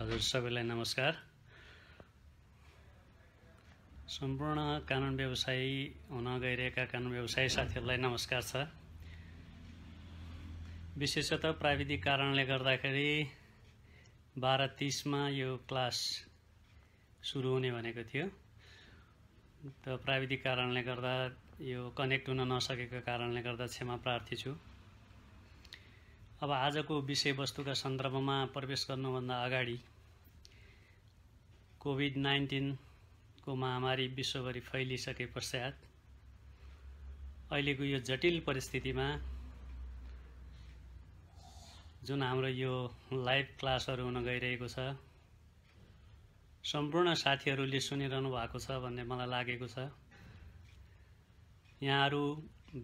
हजुर सबैलाई नमस्कार। सम्पूर्ण कानुन व्यवसायी हुन गइरहेका कानुन व्यवसायी साथीहरूलाई नमस्कार छ। विशेषतः प्राविधिक कारणले गर्दाखेरि 12:30 मा यो क्लास सुरु हुने भनेको थियो। त प्राविधिक कारणले गर्दा यो कनेक्ट हुन नसकेको कारणले गर्दा क्षमा प्रार्थी छु। अब आजको विषयवस्तुका सन्दर्भमा प्रवेश गर्नुभन्दा अगाडि कोभिड-19 को महामारी विश्वभरि फैलिसके पश्चात अहिलेको यो जटिल परिस्थितिमा जुन हाम्रो यो लाइभ क्लासहरू हुन गइरहेको छ, सम्पूर्ण साथीहरूले सुनिरहनु भएको छ भन्ने मलाई लागेको छ। यहाँहरू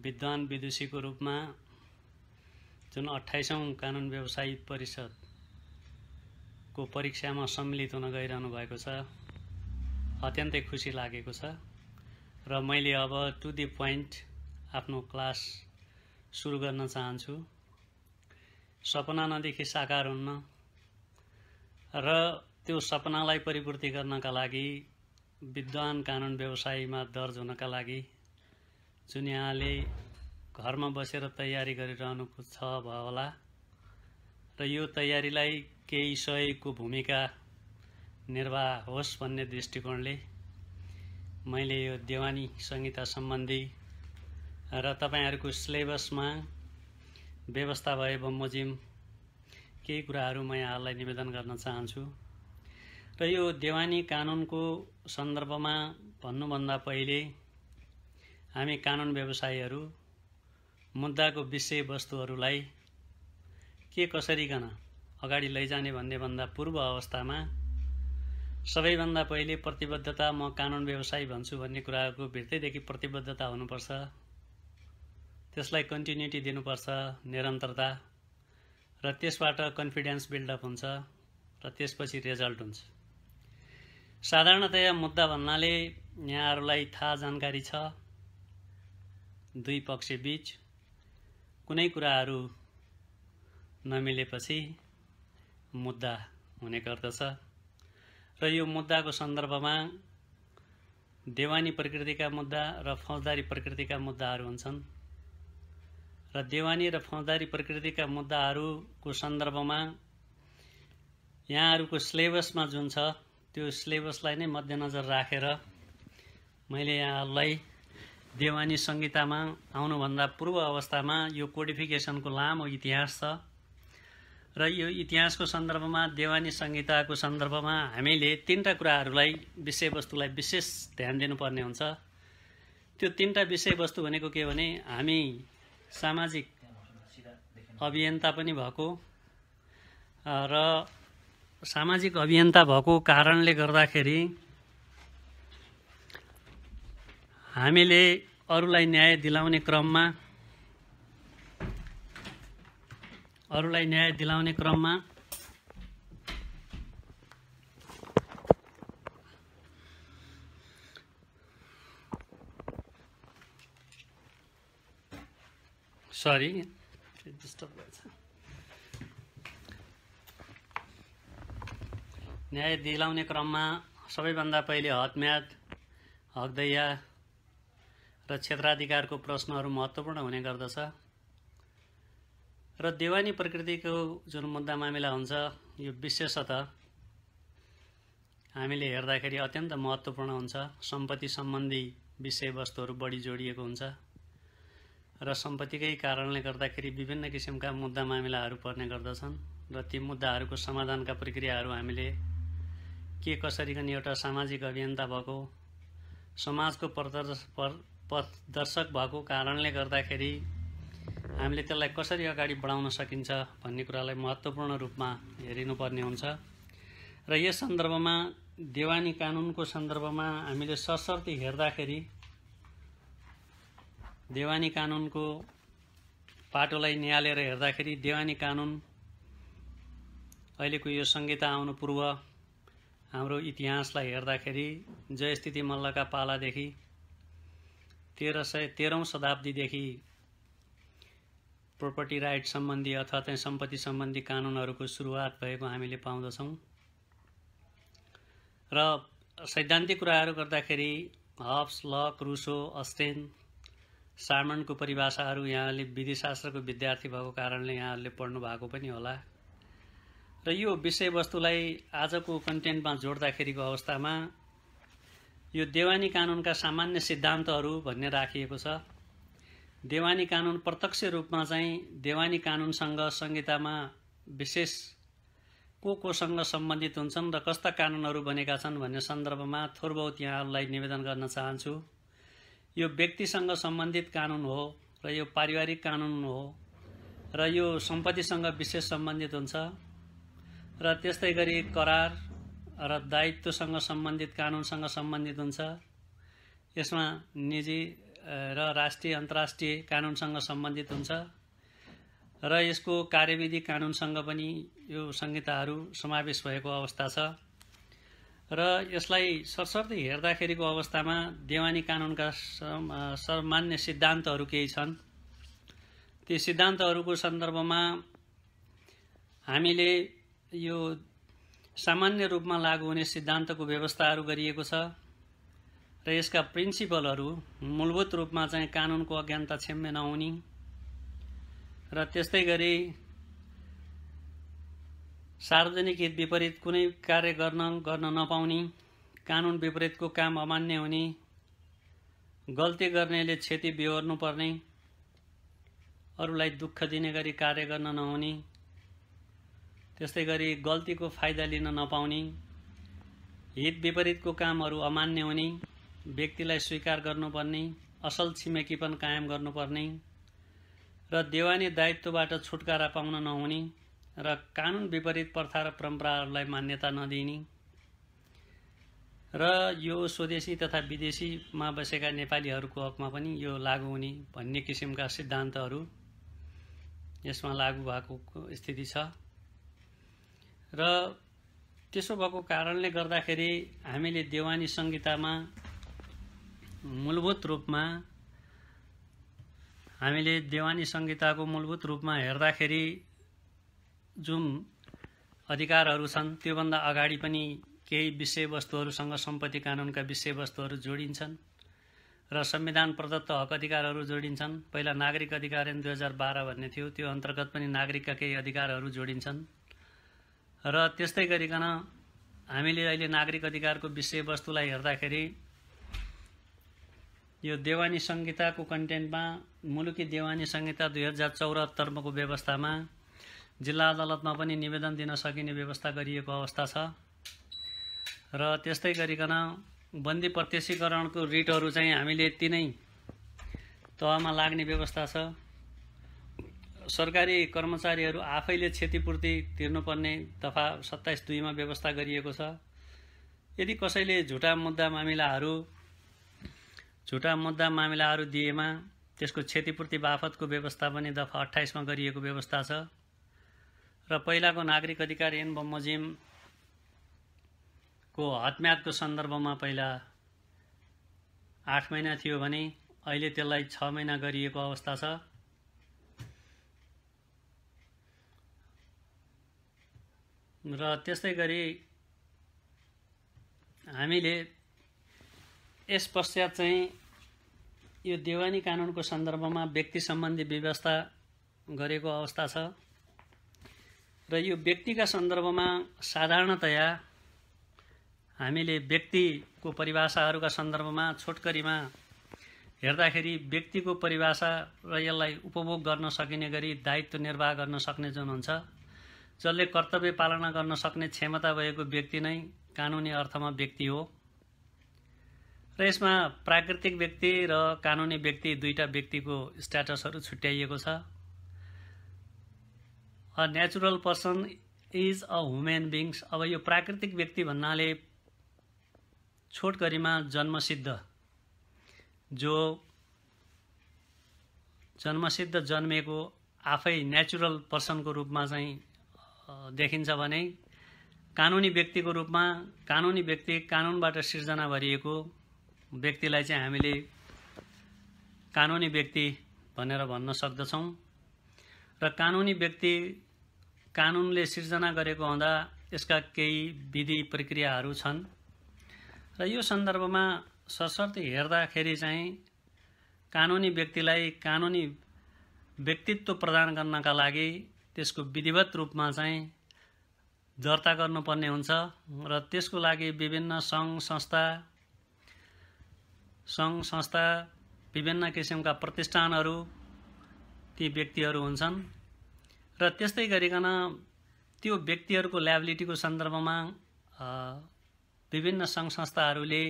विद्वान विदुषीको रूपमा जुन 28औं कानुन व्यवसायी परिषदको परीक्षामा सम्मिलित हुन गइरहनु भएको छ, अत्यन्तै खुसी लागेको छ। र मैले अब टु द पोइन्ट आफ्नो क्लास सुरु गर्न चाहन्छु। सपना नदेखि साकार हुन्न र त्यो सपनालाई परिपूर्ति गर्नका लागि विद्वान कानुन व्यवसायीमा दर्ज हुनका लागि जुन यहाँले घरमा बसेर तयारी गरिरहनु छ होला र यो तयारीलाई केही सहयोगको भूमिका निर्वाह होस् भन्ने दृष्टिकोणले मैले यो देवानी संहिता सम्बन्धी र तपाईहरुको सिलेबसमा व्यवस्था भए बमोजिम केही कुराहरू म यहाँलाई निवेदन गर्न चाहन्छु। र यो देवानी कानुनको सन्दर्भमा भन्नुभन्दा पहिले हामी कानुन व्यवसायीहरू मुद्दाको विषयवस्तुहरूलाई के कसरीकन अगाडि लैजाने भन्ने भन्दा पूर्व अवस्थामा सबैभन्दा पहिले प्रतिबद्धता, म कानुन व्यवसायी भन्छु भन्ने कुराको भित्रैदेखि प्रतिबद्धता हुनुपर्छ। त्यसलाई कन्टिन्युटी दिनुपर्छ, निरन्तरता, र त्यसबाट कन्फिडेन्स बिल्डअप हुन्छ र त्यसपछि रिजल्ट हुन्छ। साधारणतया मुद्दा भन्नाले यहाँहरूलाई थाहा जानकारी छ, दुई पक्ष बीच कुनै कुराहरू नमिलेपछि मुद्दा हुने गर्दछ र यो मुद्दाको सन्दर्भमा देवानी प्रकृतिका मुद्दा र फौजदारी प्रकृतिका मुद्दाहरू हुन्छन्। र देवानी र फौजदारी प्रकृतिका मुद्दाहरूको सन्दर्भमा यहाँहरूको सिलेबसमा जुन छ त्यो सिलेबसलाई नै मध्यनजर राखेर मैले यहाँहरूलाई देवानी संहितामा आउनुभन्दा पूर्व अवस्थामा यो कोडिफिकेसनको लामो इतिहास छ र यो इतिहासको सन्दर्भमा देवानी संहिताको सन्दर्भमा हामीले तीनटा कुराहरूलाई विषयवस्तुलाई विशेष ध्यान दिनुपर्ने हुन्छ। त्यो तीनटा विषयवस्तु भनेको के भने हामी सामाजिक अभियन्ता पनि भएको र सामाजिक अभियन्ता भएको कारणले गर्दाखेरि हामीले अरूलाई न्याय दिलाउने क्रममा सबैभन्दा पहिले हदम्याद, हकदैया र क्षेत्राधिकारको प्रश्नहरू महत्त्वपूर्ण हुने गर्दछ। र देवानी प्रकृतिको जुन मुद्दा मामिला हुन्छ यो विशेषतः हामीले हेर्दाखेरि अत्यन्त महत्त्वपूर्ण हुन्छ। सम्पत्ति सम्बन्धी विषयवस्तुहरू बढी जोडिएको हुन्छ र सम्पत्तिकै कारणले गर्दाखेरि विभिन्न किसिमका मुद्दा मामिलाहरू पर्ने गर्दछन् र ती मुद्दाहरूको समाधानका प्रक्रियाहरू हामीले के कसरीकन एउटा सामाजिक अभियन्ता भएको, समाजको पथदर्शक भएको कारणले गर्दाखेरि हामीले त्यसलाई कसरी अगाडि बढाउन सकिन्छ भन्ने कुरालाई महत्त्वपूर्ण रूपमा हेरिनुपर्ने हुन्छ। र यस सन्दर्भमा देवानी कानुनको सन्दर्भमा हामीले सशर्त हेर्दाखेरि देवानी कानुनको पाटोलाई निहालेर हेर्दाखेरि देवानी कानुन अहिलेको यो संहिता आउनु पूर्व हाम्रो इतिहासलाई हेर्दाखेरि जयस्थिति मल्लका पालादेखि 13औं शताब्दीदेखि प्रोपर्टी राइट सम्बन्धी अथवा चाहिँ सम्पत्ति सम्बन्धी कानुनहरूको सुरुवात भएको हामीले पाउँदछौँ। र सैद्धान्तिक कुराहरू गर्दाखेरि हब्स, लक, रुसो, अस्टेन, सार्मनको परिभाषाहरू यहाँले विधिशास्त्रको विद्यार्थी भएको कारणले यहाँहरूले पढ्नु भएको पनि होला। र यो विषयवस्तुलाई आजको कन्टेन्टमा जोड्दाखेरिको अवस्थामा यो देवानी कानुनका सामान्य सिद्धान्तहरू भन्ने राखिएको छ। देवानी कानुन प्रत्यक्ष रूपमा चाहिँ देवानी कानुनसँग संहितामा विशेष कोसँग सम्बन्धित हुन्छन् र कस्ता कानुनहरू बनेका छन् भन्ने सन्दर्भमा थोर बहुत यहाँहरूलाई निवेदन गर्न चाहन्छु। यो व्यक्तिसँग सम्बन्धित कानुन हो र यो पारिवारिक कानुन हो र यो सम्पत्तिसँग विशेष सम्बन्धित हुन्छ र त्यस्तै गरी करार र दायित्वसँग सम्बन्धित कानुनसँग सम्बन्धित हुन्छ। यसमा निजी र राष्ट्रिय अन्तर्राष्ट्रिय कानुनसँग सम्बन्धित हुन्छ र यसको कार्यविधि कानुनसँग पनि यो संहिताहरू समावेश भएको अवस्था छ। र यसलाई सरसर्ती हेर्दाखेरिको अवस्थामा देवानी कानुनका सामान्य सिद्धान्तहरू केही छन्। ती सिद्धान्तहरूको सन्दर्भमा हामीले यो सामान्य रूपमा लागू हुने सिद्धान्तको व्यवस्थाहरू गरिएको छ र यसका प्रिन्सिपलहरू मूलभूत रूपमा चाहिँ कानुनको अज्ञानता क्षम्य नहुने र त्यस्तै गरी सार्वजनिक हित विपरीत कुनै कार्य गर्न नपाउने, कानुन विपरीतको काम अमान्य हुने, गल्ती गर्नेले क्षति बेहोर्नु पर्ने, अरूलाई दुःख दिने गरी कार्य गर्न नहुने, त्यस्तै गरी गल्तीको फाइदा लिन नपाउने, हित विपरीतको कामहरू अमान्य हुने, व्यक्तिलाई स्वीकार गर्नुपर्ने, असल छिमेकीपन कायम गर्नुपर्ने र देवानी दायित्वबाट छुटकारा पाउन नहुने र कानुन विपरीत प्रथा र परम्पराहरूलाई मान्यता नदिने र यो स्वदेशी तथा विदेशीमा बसेका नेपालीहरूको हकमा पनि यो लागू हुने भन्ने किसिमका सिद्धान्तहरू यसमा लागू भएको स्थिति छ। र त्यसो भएको कारणले गर्दाखेरि हामीले देवानी संहितामा मूलभूत रूपमा हेर्दाखेरि जुन अधिकारहरू छन् त्योभन्दा अगाडि पनि केही विषयवस्तुहरूसँग सम्पत्ति कानुनका विषयवस्तुहरू जोडिन्छन् र संविधान प्रदत्त हक अधिकारहरू जोडिन्छन्। पहिला नागरिक अधिकार ऐन 2012 भन्ने थियो, त्यो अन्तर्गत पनि नागरिकका केही अधिकारहरू जोडिन्छन् र त्यस्तै गरिकन हामीले अहिले नागरिक अधिकारको विषयवस्तुलाई हेर्दाखेरि यो देवानी संहिताको कन्टेन्टमा मुलुकी देवानी संहिता 2074 को व्यवस्थामा जिल्ला अदालतमा पनि निवेदन दिन सकिने व्यवस्था गरिएको अवस्था छ र त्यस्तै गरिकन बन्दी प्रत्यक्षीकरणको रिटहरू चाहिँ हामीले तिनै तहमा लाग्ने व्यवस्था छ। सरकारी कर्मचारीहरू आफैले क्षतिपूर्ति तिर्नुपर्ने दफा 27(2) मा व्यवस्था गरिएको छ। यदि कसैले झुटा मुद्दा मामिलाहरू दिएमा त्यसको क्षतिपूर्ति बापतको व्यवस्था पनि दफा 28 मा गरिएको व्यवस्था छ र पहिलाको नागरिक अधिकार ऐन बमोजिम को हदम्यादको सन्दर्भमा पहिला 8 महिना थियो भने अहिले त्यसलाई 6 महिना गरिएको अवस्था छ र त्यस्तै गरी हामीले यस पश्चात चाहिँ यो देवानी कानुनको सन्दर्भमा व्यक्ति सम्बन्धी व्यवस्था गरेको अवस्था छ र यो व्यक्तिका सन्दर्भमा साधारणतया हामीले व्यक्तिको परिभाषाहरूका सन्दर्भमा छोटकरीमा हेर्दाखेरि व्यक्तिको परिभाषा र यसलाई उपभोग गर्न सकिने गरी दायित्व निर्वाह गर्न सक्ने जुन हुन्छ, जसले कर्तव्य पालना गर्न सक्ने क्षमता भएको व्यक्ति नै कानुनी अर्थमा व्यक्ति हो र यसमा प्राकृतिक व्यक्ति र कानुनी व्यक्ति दुईटा व्यक्तिको स्ट्याटसहरू छुट्याइएको छ। A natural person is a human beings. अब यो प्राकृतिक व्यक्ति भन्नाले छोटकरीमा जन्मसिद्ध, जो जन्मसिद्ध जन्मेको आफै नेचुरल पर्सनको रूपमा चाहिँ देखिन्छ भने कानुनी व्यक्तिको रूपमा कानुनी व्यक्ति कानुनबाट सिर्जना गरिएको व्यक्तिलाई चाहिँ हामीले कानुनी व्यक्ति भनेर भन्न सक्दछौँ र कानुनी व्यक्ति कानुनले सिर्जना गरेको हुँदा यसका केही विधि प्रक्रियाहरू छन् र यो सन्दर्भमा सशर्त हेर्दाखेरि चाहिँ कानुनी व्यक्तिलाई कानुनी व्यक्तित्व प्रदान गर्नका लागि त्यसको विधिवत रूपमा चाहिँ दर्ता गर्नुपर्ने हुन्छ र त्यसको लागि विभिन्न सङ्घ संस्था विभिन्न किसिमका प्रतिष्ठानहरू ती व्यक्तिहरू हुन्छन् र त्यस्तै गरिकन त्यो व्यक्तिहरूको ल्याबिलिटीको सन्दर्भमा विभिन्न सङ्घ संस्थाहरूले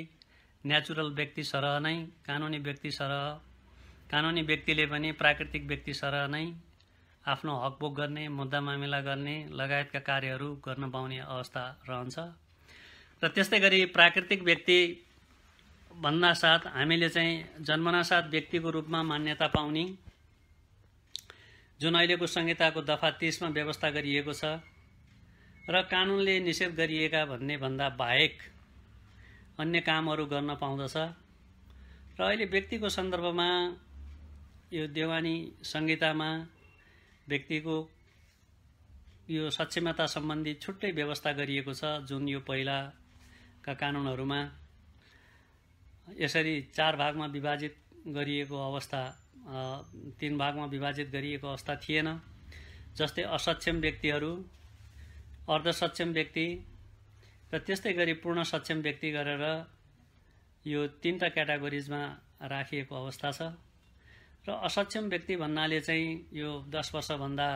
नेचुरल व्यक्ति सरह नै कानुनी व्यक्ति सरह कानुनी व्यक्तिले पनि प्राकृतिक व्यक्ति सरह नै आफ्नो हकभोग गर्ने मुद्दा मामिला गर्ने लगायतका कार्यहरू गर्न पाउने अवस्था रहन्छ र त्यस्तै गरी प्राकृतिक व्यक्ति भन्दा साथ हामीले चाहिँ जन्मनासाथ व्यक्तिको रूपमा मान्यता पाउने जुन अहिलेको संहिताको दफा 30 मा व्यवस्था गरिएको छ र कानुनले निषेध गरिएका भन्ने भन्दा बाहेक अन्य कामहरू गर्न पाउँदछ र अहिले व्यक्तिको सन्दर्भमा यो देवानी संहितामा व्यक्तिको यो सक्षमता सम्बन्धी छुट्टै व्यवस्था गरिएको छ जुन यो पहिलाका कानुनहरूमा यसरी 4 भागमा विभाजित गरिएको अवस्था 3 भागमा विभाजित गरिएको अवस्था थिएन जस्तै असक्षम व्यक्तिहरू अर्धसक्षम व्यक्ति र त्यस्तै गरी पूर्ण सक्षम व्यक्ति गरेर यो 3टा क्याटेगोरिजमा राखिएको अवस्था छ र असक्षम व्यक्ति भन्नाले चाहिँ यो 10 वर्षभन्दा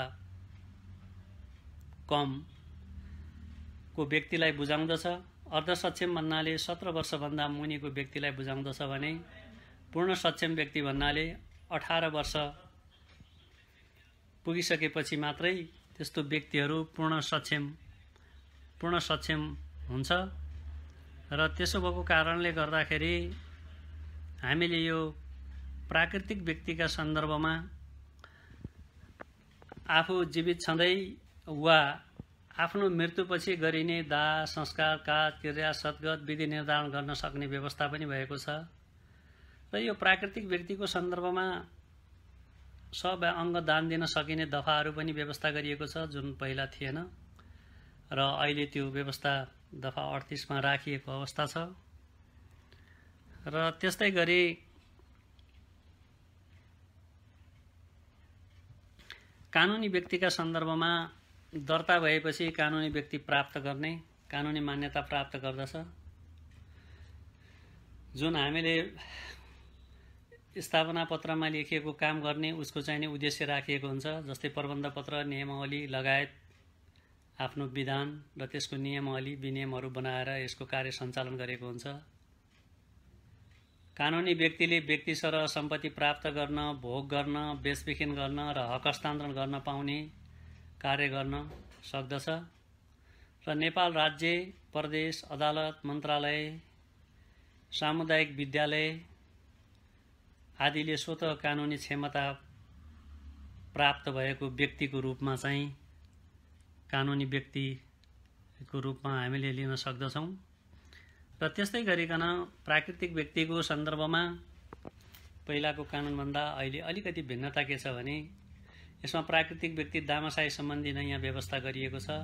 कम को व्यक्तिलाई बुझाउँदछ अर्धसक्षम भन्नाले 17 वर्षभन्दा मुनिको व्यक्तिलाई बुझाउँदछ भने पूर्ण सक्षम व्यक्ति भन्नाले 18 वर्ष पुगिसकेपछि मात्रै त्यस्तो व्यक्तिहरू पूर्ण सक्षम हुन्छ र त्यसो भएको कारणले गर्दाखेरि हामीले यो प्राकृतिक व्यक्तिका सन्दर्भमा आफू जीवित छँदै वा आफ्नो मृत्युपछि गरिने दाह संस्कार काज क्रिया सद्गत विधि निर्धारण गर्न सक्ने व्यवस्था पनि भएको छ र यो प्राकृतिक व्यक्तिको सन्दर्भमा सब अङ्ग दान दिन सकिने दफाहरू पनि व्यवस्था गरिएको छ जुन पहिला थिएन र अहिले त्यो व्यवस्था दफा 38 मा राखिएको अवस्था छ र त्यस्तै गरी कानुनी व्यक्तिका सन्दर्भमा दर्ता भएपछि कानुनी व्यक्ति प्राप्त गर्ने कानुनी मान्यता प्राप्त गर्दछ जुन हामीले स्थापना पत्रमा लेखिएको काम गर्ने उसको चाहिँ उद्देश्य राखिएको हुन्छ जस्तै प्रबन्ध पत्र नियमावली लगायत आफ्नो विधान र त्यसको नियमावली विनियमहरू बनाएर यसको कार्य सञ्चालन गरेको हुन्छ कानुनी व्यक्तिले व्यक्ति सरह सम्पत्ति प्राप्त गर्न भोग गर्न बेचबिखन गर्न र हक हस्तान्तरण गर्न पाउने कार्य गर्न सक्दछ र नेपाल राज्य प्रदेश अदालत मन्त्रालय सामुदायिक विद्यालय आदिले स्वतः कानुनी क्षमता प्राप्त भएको व्यक्तिको रूपमा चाहिँ कानुनी व्यक्तिको रूपमा हामीले लिन सक्दछौँ र त्यस्तै गरिकन प्राकृतिक व्यक्तिको सन्दर्भमा पहिलाको कानुनभन्दा अहिले अलिकति भिन्नता के छ भने यसमा प्राकृतिक व्यक्ति दामासाही सम्बन्धी नै यहाँ व्यवस्था गरिएको छ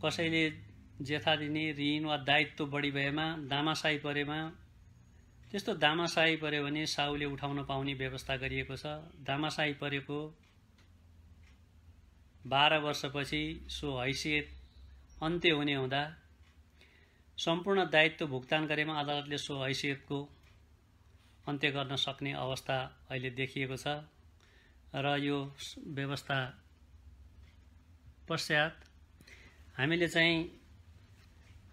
कसैले जेठा दिने ऋण वा दायित्व बढी भएमा दामासाही परेमा त्यस्तो दामासाही पर्यो भने साहुले उठाउन पाउने व्यवस्था गरिएको छ दामासाही परेको 12 वर्षपछि सो हैसियत अन्त्य हुने हुँदा सम्पूर्ण दायित्व भुक्तान गरेमा अदालतले सो हैसियतको अन्त्य गर्न सक्ने अवस्था अहिले देखिएको छ र यो व्यवस्था पश्चात हामीले चाहिँ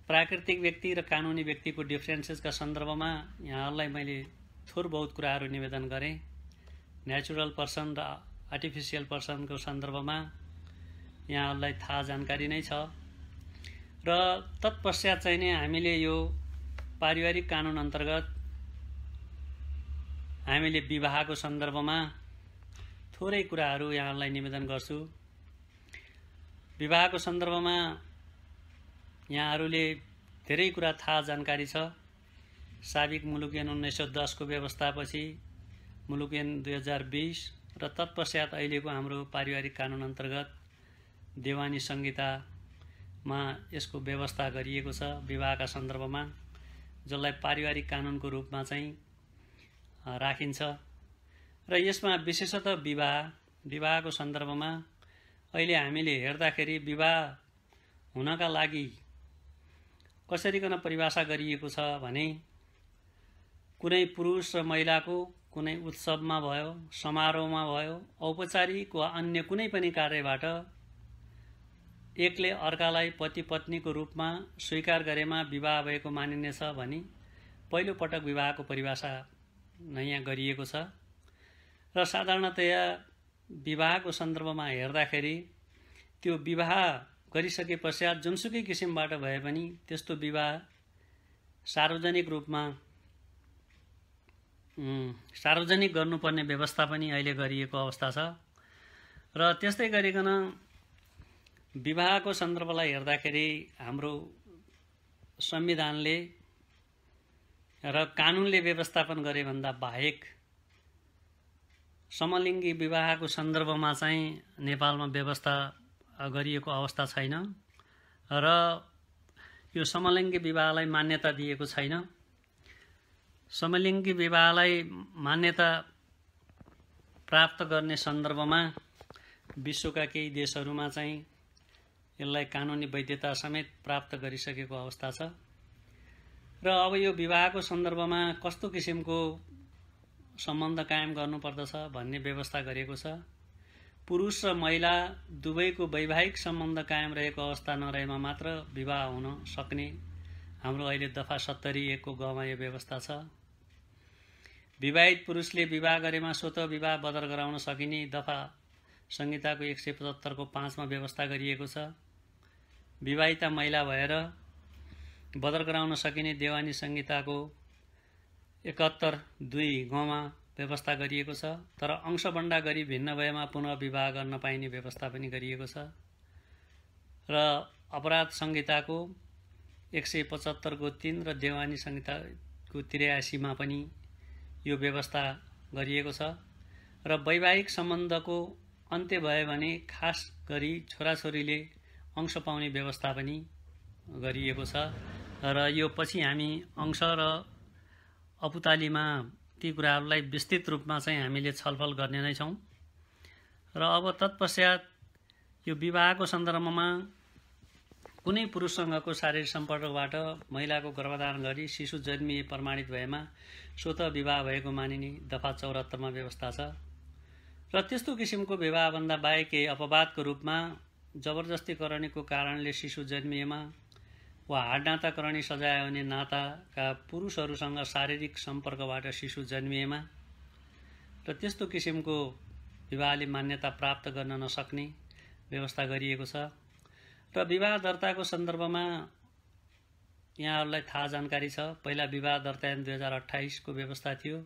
प्राकृतिक व्यक्ति र कानुनी व्यक्तिको डिफरेन्सेसका सन्दर्भमा यहाँहरूलाई मैले थोर बहुत कुराहरू निवेदन गरेँ नेचुरल पर्सन र आर्टिफिसियल पर्सनको सन्दर्भमा यहाँहरूलाई थाहा जानकारी नै छ र तत्पश्चात चाहिँ नै हामीले यो पारिवारिक कानुन अन्तर्गत हामीले विवाहको सन्दर्भमा थोरै कुराहरू यहाँहरूलाई निवेदन गर्छु विवाहको सन्दर्भमा यहाँहरूले धेरै कुरा थाहा जानकारी छ साबिक मुलुक ऐन 1910 को व्यवस्थापछि मुलुक ऐन 2020 र तत्पश्चात अहिलेको हाम्रो पारिवारिक कानुन अन्तर्गत देवानी संहिता मा यसको व्यवस्था गरिएको छ विवाहका सन्दर्भमा, जसलाई पारिवारिक कानुनको रूपमा चाहिँ राखिन्छ। र यसमा विशेषतः विवाहको सन्दर्भमा अहिले हामीले हेर्दाखेरि विवाह हुनका लागि कसरीकन परिभाषा गरिएको छ भने कुनै पुरुष र महिलाको कुनै उत्सवमा भयो, समारोहमा भयो, औपचारिक वा अन्य कुनै पनि कार्यबाट एकले अर्कालाई पति पत्नीको रूपमा स्वीकार गरेमा विवाह भएको मानिनेछ भनी पहिलो पटक विवाहको परिभाषा यहाँ गरिएको छ। र साधारणतया विवाहको सन्दर्भमा हेर्दाखेरि त्यो विवाह गरिसके पश्चात जुनसुकै किसिमबाट भए पनि त्यस्तो विवाह सार्वजनिक रूपमा सार्वजनिक गर्नुपर्ने व्यवस्था पनि अहिले गरिएको अवस्था छ। र त्यस्तै गरिकन विवाहको सन्दर्भलाई हेर्दाखेरि हाम्रो संविधानले र कानुनले व्यवस्थापन गरे भन्दा बाहेक समलिङ्गी विवाहको सन्दर्भमा चाहिँ नेपालमा व्यवस्था गरिएको अवस्था छैन र यो समलिङ्गी विवाहलाई मान्यता दिएको छैन। समलिङ्गी विवाहलाई मान्यता प्राप्त गर्ने सन्दर्भमा विश्वका केही देशहरूमा चाहिँ यसलाई कानुनी वैधता समेत प्राप्त गरिसकेको अवस्था छ। र अब यो विवाहको सन्दर्भमा कस्तो किसिमको सम्बन्ध कायम गर्नुपर्दछ भन्ने व्यवस्था गरिएको छ। पुरुष र महिला दुवैको वैवाहिक सम्बन्ध कायम रहेको अवस्था नरहेमा मात्र विवाह हुन सक्ने हाम्रो अहिले दफा 70(1) को गमा यो व्यवस्था छ। विवाहित पुरुषले विवाह गरेमा स्वतः विवाह बदर गराउन सकिने दफा संहिताको 175 को 5 मा व्यवस्था गरिएको छ। विवाहिता महिला भएर बदर गराउन सकिने देवानी संहिताको 71(2) गमा व्यवस्था गरिएको छ। तर अंशबन्डा गरी भिन्न भएमा पुनः विवाह गर्न पाइने व्यवस्था पनि गरिएको छ। र अपराध संहिताको 175 को 3 र देवानी संहिताको 83 मा पनि यो व्यवस्था गरिएको छ। र वैवाहिक सम्बन्धको अन्त्य भयो भने खास गरी छोराछोरीले अंश पाउने व्यवस्था पनि गरिएको छ। र यो पछि हामी अंश र अपुतालीमा ती कुराहरूलाई विस्तृत रूपमा चाहिँ हामीले छलफल गर्ने नै छौँ। र अब तत्पश्चात यो विवाहको सन्दर्भमा कुनै पुरुषसँगको शारीरिक सम्पर्कबाट महिलाको गर्भधारण गरी शिशु जन्मिए प्रमाणित भएमा स्वतः विवाह भएको मानिने दफा 74 मा व्यवस्था छ। र त्यस्तो किसिमको विवाहभन्दा बाहेक केही अपवादको रूपमा जबरजस्तीकरणीको कारणले शिशु जन्मिएमा वा हाडनाताकरणी सजाय हुने नाताका पुरुषहरूसँग शारीरिक सम्पर्कबाट शिशु जन्मिएमा र त्यस्तो किसिमको विवाहले मान्यता प्राप्त गर्न नसक्ने व्यवस्था गरिएको छ। र विवाह दर्ताको सन्दर्भमा यहाँहरूलाई थाहा जानकारी छ। पहिला विवाह दर्ता ऐन 2028 को व्यवस्था थियो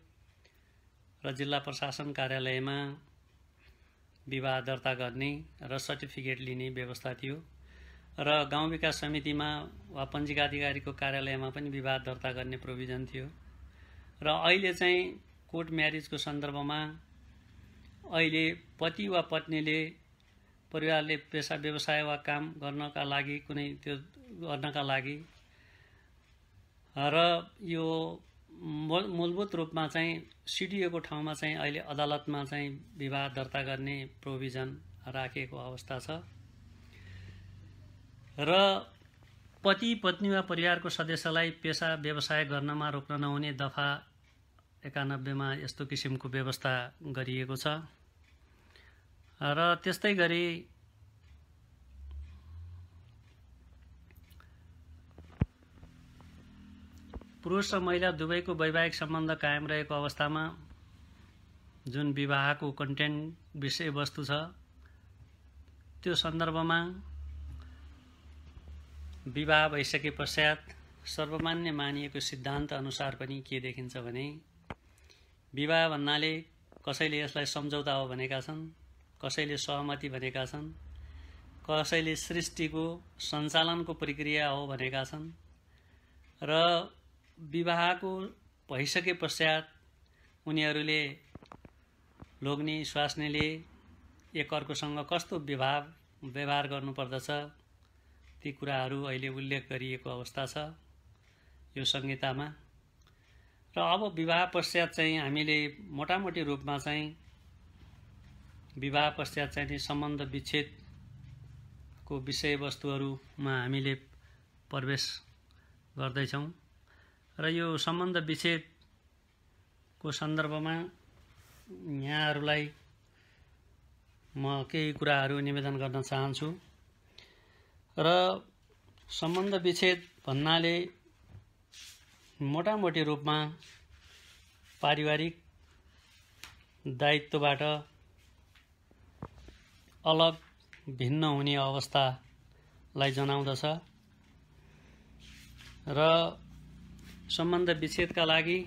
र जिल्ला प्रशासन कार्यालयमा विवाह दर्ता गर्ने र सर्टिफिकेट लिने व्यवस्था थियो। र गाउँ विकास समितिमा वा पञ्जीकाधिकारीको कार्यालयमा पनि विवाह दर्ता गर्ने प्रोभिजन थियो। र अहिले चाहिँ कोर्ट म्यारिजको सन्दर्भमा अहिले पति वा पत्नीले परिवारले पेसा व्यवसाय वा काम गर्नका लागि कुनै त्यो गर्नका लागि र यो मूलभूत रूपमा चाहिँ सिडिओको ठाउँमा चाहिँ अहिले अदालतमा चाहिँ विवाह दर्ता गर्ने प्रोभिजन राखेको अवस्था छ। र पति पत्नी वा परिवारको सदस्यलाई पेसा व्यवसाय गर्नमा रोक्न नहुने दफा 91 मा यस्तो किसिमको व्यवस्था गरिएको छ। र त्यस्तै गरी पुरुष र महिला दुवैको वैवाहिक सम्बन्ध कायम रहेको अवस्थामा जुन विवाहको कन्टेन्ट विषयवस्तु छ त्यो सन्दर्भमा विवाह भइसके पश्चात सर्वमान्य मानिएको सिद्धान्त अनुसार पनि के देखिन्छ भने विवाह भन्नाले कसैले यसलाई सम्झौता हो भनेका छन्, कसैले सहमति भनेका छन्, कसैले सृष्टिको सञ्चालनको प्रक्रिया हो भनेका छन्। र विवाहको भइसके पश्चात उनीहरूले लोग्ने स्वास्नीले एकअर्कोसँग कस्तो व्यवहार गर्नुपर्दछ ती कुराहरू अहिले उल्लेख गरिएको अवस्था छ यो संहितामा। र अब विवाह पश्चात चाहिँ हामीले मोटामोटी रूपमा चाहिँ विवाह पश्चात चाहिँ सम्बन्ध विच्छेदको विषयवस्तुहरूमा हामीले प्रवेश गर्दैछौँ। र यो सम्बन्ध विच्छेदको सन्दर्भमा यहाँहरूलाई म केही कुराहरू निवेदन गर्न चाहन्छु। र सम्बन्ध विच्छेद भन्नाले मोटामोटी रूपमा पारिवारिक दायित्वबाट अलग भिन्न हुने अवस्थालाई जनाउँदछ। र सम्बन्ध विच्छेदका लागि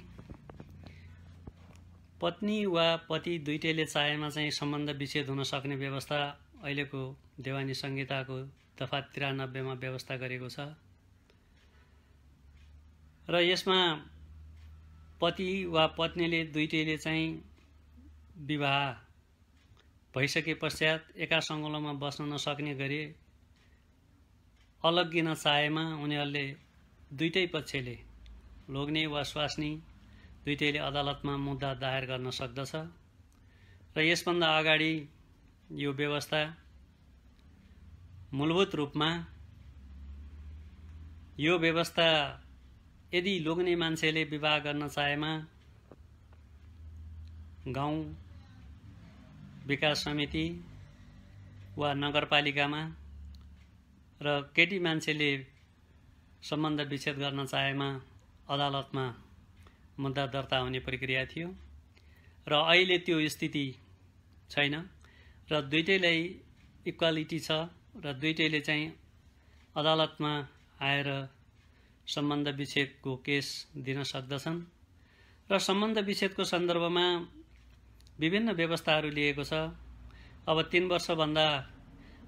पत्नी वा पति दुईटैले चाहेमा चाहिँ सम्बन्ध विच्छेद हुन सक्ने व्यवस्था अहिलेको देवानी संहिताको दफा 93 मा व्यवस्था गरेको छ। र यसमा पति वा पत्नीले दुईटैले चाहिँ विवाह भइसके पश्चात एका सङ्गलोमा बस्न नसक्ने गरी अलग्गिन चाहेमा उनीहरूले दुईटै पक्षले लोग्ने वा स्वास्नी दुईटैले अदालतमा मुद्दा दायर गर्न सक्दछ। र यसभन्दा अगाडि यो व्यवस्था मूलभूत रूपमा यो व्यवस्था यदि लोग्ने मान्छेले विवाह गर्न चाहेमा गाउँ विकास समिति वा नगरपालिकामा र केटी मान्छेले सम्बन्ध विच्छेद गर्न चाहेमा अदालतमा मुद्दा दर्ता हुने प्रक्रिया थियो। र अहिले त्यो स्थिति छैन र दुईटैलाई इक्वालिटी छ र दुईटैले चाहिँ अदालतमा आएर सम्बन्ध विच्छेदको केस दिन सक्दछन्। र सम्बन्ध विच्छेदको सन्दर्भमा विभिन्न व्यवस्थाहरू लिएको छ। अब 3 वर्षभन्दा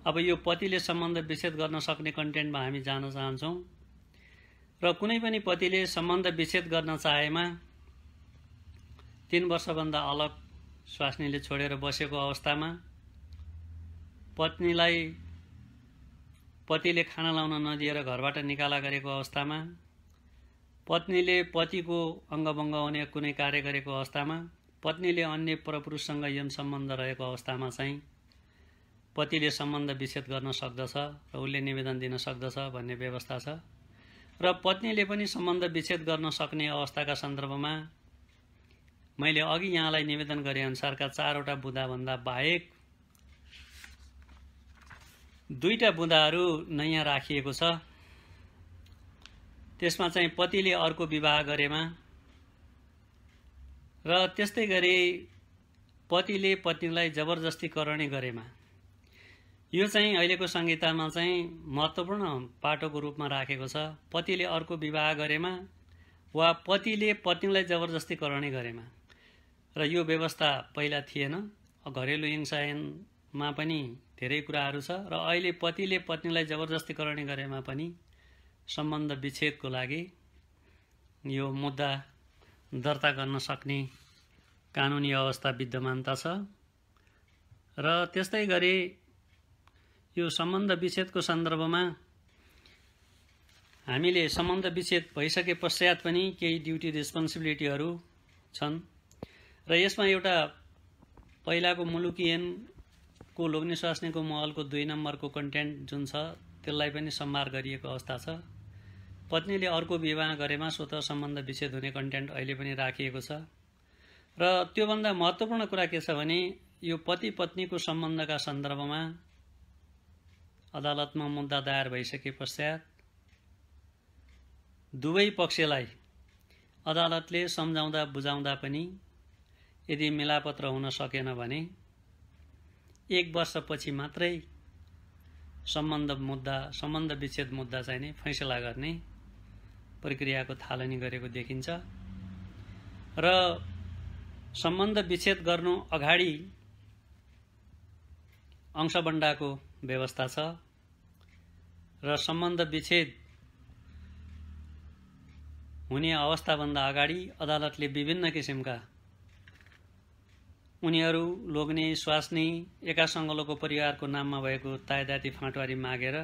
अब यो पतिले सम्बन्ध विच्छेद गर्न सक्ने कन्टेन्टमा हामी जान चाहन्छौँ। र कुनै पनि पतिले सम्बन्ध विच्छेद गर्न चाहेमा 3 वर्षभन्दा अलग स्वास्नीले छोडेर बसेको अवस्थामा पत्नीलाई पतिले खाना लाउन नदिएर घरबाट निकाला गरेको अवस्थामा पत्नीले पतिको अङ्गभङ्ग हुने कुनै कार्य गरेको अवस्थामा पत्नीले अन्य परपुरुषसँग यौन सम्बन्ध रहेको अवस्थामा चाहिँ पतिले सम्बन्ध विच्छेद गर्न सक्दछ र उसले निवेदन दिन सक्दछ भन्ने व्यवस्था छ। र पत्नीले पनि सम्बन्ध विच्छेद गर्न सक्ने अवस्थाका सन्दर्भमा मैले अघि यहाँलाई निवेदन गरे अनुसारका 4वटा बुँदाभन्दा बाहेक 2टा बुँदाहरू नयाँ राखिएको छ। त्यसमा चाहिँ पतिले अर्को विवाह गरेमा र त्यस्तै गरी पतिले पत्नीलाई जबरजस्ती करणी गरेमा यो चाहिँ अहिलेको संहितामा चाहिँ महत्त्वपूर्ण पाटोको रूपमा राखेको छ। पतिले अर्को विवाह गरेमा वा पतिले पत्नीलाई जबरजस्ती करणी गरेमा। र यो व्यवस्था पहिला थिएन। घरेलु हिंसा ऐनमा पनि धेरै कुराहरू छ र अहिले पतिले पत्नीलाई जबरजस्ती करणी गरेमा पनि सम्बन्ध विच्छेदको लागि यो मुद्दा दर्ता गर्न सक्ने कानुनी अवस्था विद्यमानता छ। र त्यस्तै गरी यो सम्बन्ध विच्छेदको सन्दर्भमा हामीले सम्बन्ध विच्छेद भइसके पश्चात पनि केही ड्युटी रेस्पोन्सिबिलिटीहरू छन्। र यसमा एउटा पहिलाको मुलुकी ऐनको लोग्ने स्वास्नीको महलको 2 नम्बरको कन्टेन्ट जुन छ त्यसलाई पनि सम्मार गरिएको अवस्था छ। पत्नीले अर्को विवाह गरेमा स्वतः सम्बन्ध विच्छेद हुने कन्टेन्ट अहिले पनि राखिएको छ। र त्योभन्दा महत्त्वपूर्ण कुरा के छ भने यो पति पत्नीको सम्बन्धका सन्दर्भमा अदालतमा मुद्दा दायर भइसके पश्चात दुवै पक्षलाई अदालतले सम्झाउँदा बुझाउँदा पनि यदि मिलापत्र हुन सकेन भने 1 वर्षपछि मात्रै सम्बन्ध विच्छेद मुद्दा चाहिँ नै फैसला गर्ने प्रक्रियाको थालनी गरेको देखिन्छ। र सम्बन्ध विच्छेद गर्नु अगाडि अंशबन्डाको व्यवस्था छ। र सम्बन्ध विच्छेद हुने अवस्थाभन्दा अगाडि अदालतले विभिन्न किसिमका उनीहरू लोग्ने स्वास्नी एका सङ्गलोको परिवारको नाममा भएको तायदाती फाँटवारी मागेर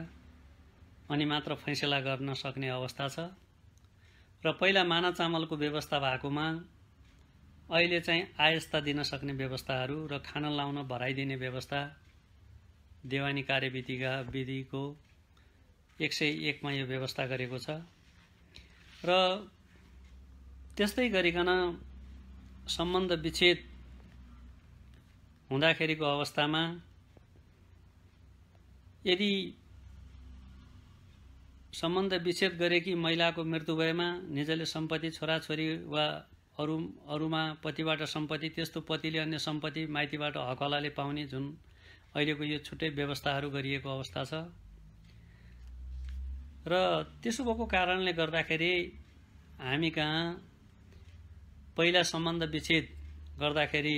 अनि मात्र फैसला गर्न सक्ने अवस्था छ। र पहिला माना चामलको व्यवस्था भएकोमा अहिले चाहिँ आयस्ता दिन सक्ने व्यवस्थाहरू र खाना लाउन भराइदिने व्यवस्था देवानी कार्यविधिको 101 मा यो व्यवस्था गरेको छ। र त्यस्तै गरिकन सम्बन्ध विच्छेद हुँदाखेरिको अवस्थामा यदि सम्बन्ध विच्छेद गरेकी महिलाको मृत्यु भएमा निजले सम्पत्ति छोराछोरी वा अरूमा पतिबाट सम्पत्ति, त्यस्तो पतिले अन्य सम्पत्ति माइतीबाट हकलाले पाउने जुन अहिलेको यो छुट्टै व्यवस्थाहरू गरिएको अवस्था छ। र त्यसो भएको कारणले गर्दाखेरि हामी कहाँ पहिला सम्बन्ध विच्छेद गर्दाखेरि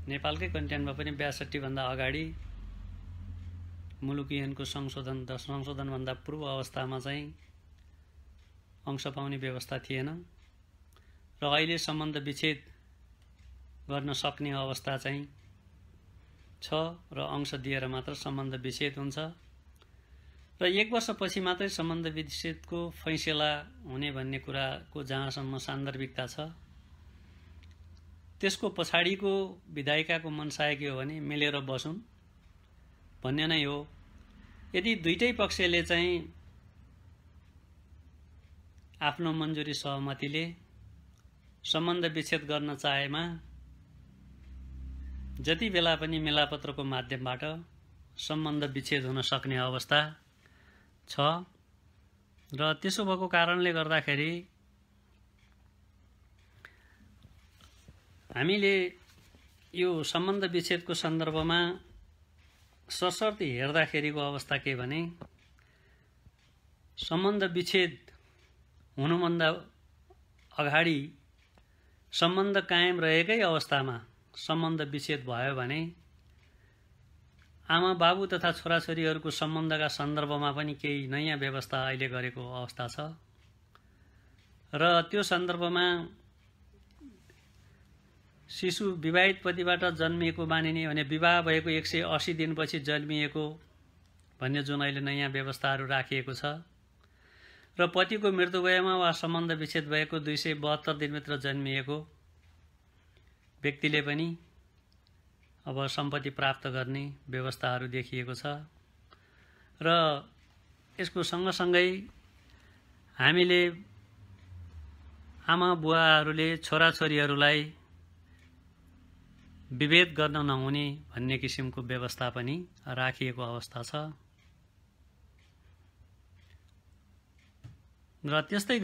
नेपालकै कन्टेन्टमा पनि 62 भन्दा अगाडि मुलुकी ऐनको संशोधनभन्दा पूर्व अवस्थामा चाहिँ अंश पाउने व्यवस्था थिएन र अहिले सम्बन्ध विच्छेद गर्न सक्ने अवस्था चाहिँ छ र अंश दिएर मात्र सम्बन्ध विच्छेद हुन्छ र 1 वर्षपछि मात्रै सम्बन्ध विच्छेदको फैसला हुने भन्ने कुराको जहाँसम्म सान्दर्भिकता छ। त्यसको पछाडिको विधायिकाको मनसाय के हो भने मिलेर बसौँ भन्ने नै हो। यदि दुईटै पक्षले चाहिँ आफ्नो मन्जुरी सहमतिले सम्बन्ध विच्छेद गर्न चाहेमा जति बेला पनि मेलापत्रको माध्यमबाट सम्बन्ध विच्छेद हुन सक्ने अवस्था छ। र त्यसो भएको कारणले गर्दाखेरि हामीले यो सम्बन्ध विच्छेदको सन्दर्भमा सशर्त हेर्दाखेरिको अवस्था के भने सम्बन्ध विच्छेद हुनुभन्दा अगाडि सम्बन्ध कायम रहेकै अवस्थामा सम्बन्ध विच्छेद भयो भने आमा बाबु तथा छोराछोरीहरूको सम्बन्धका सन्दर्भमा पनि केही नयाँ व्यवस्था अहिले गरेको अवस्था छ। र त्यो सन्दर्भमा शिशु विवाहित पतिबाट जन्मिएको मानिने भने विवाह भएको 180 दिनपछि जन्मिएको भन्ने जुन अहिले नयाँ व्यवस्थाहरू राखिएको छ र पतिको मृत्यु भएमा वा सम्बन्ध विच्छेद भएको 272 दिनभित्र जन्मिएको व्यक्तिले पनि अब सम्पत्ति प्राप्त गर्ने व्यवस्थाहरू देखिएको छ। र यसको सँगसँगै हामीले आमा बुवाहरूले छोराछोरीहरूलाई विभेद गर्न नहुने भन्ने किसिमको व्यवस्था पनि राखिएको अवस्था छ। र त्यस्तै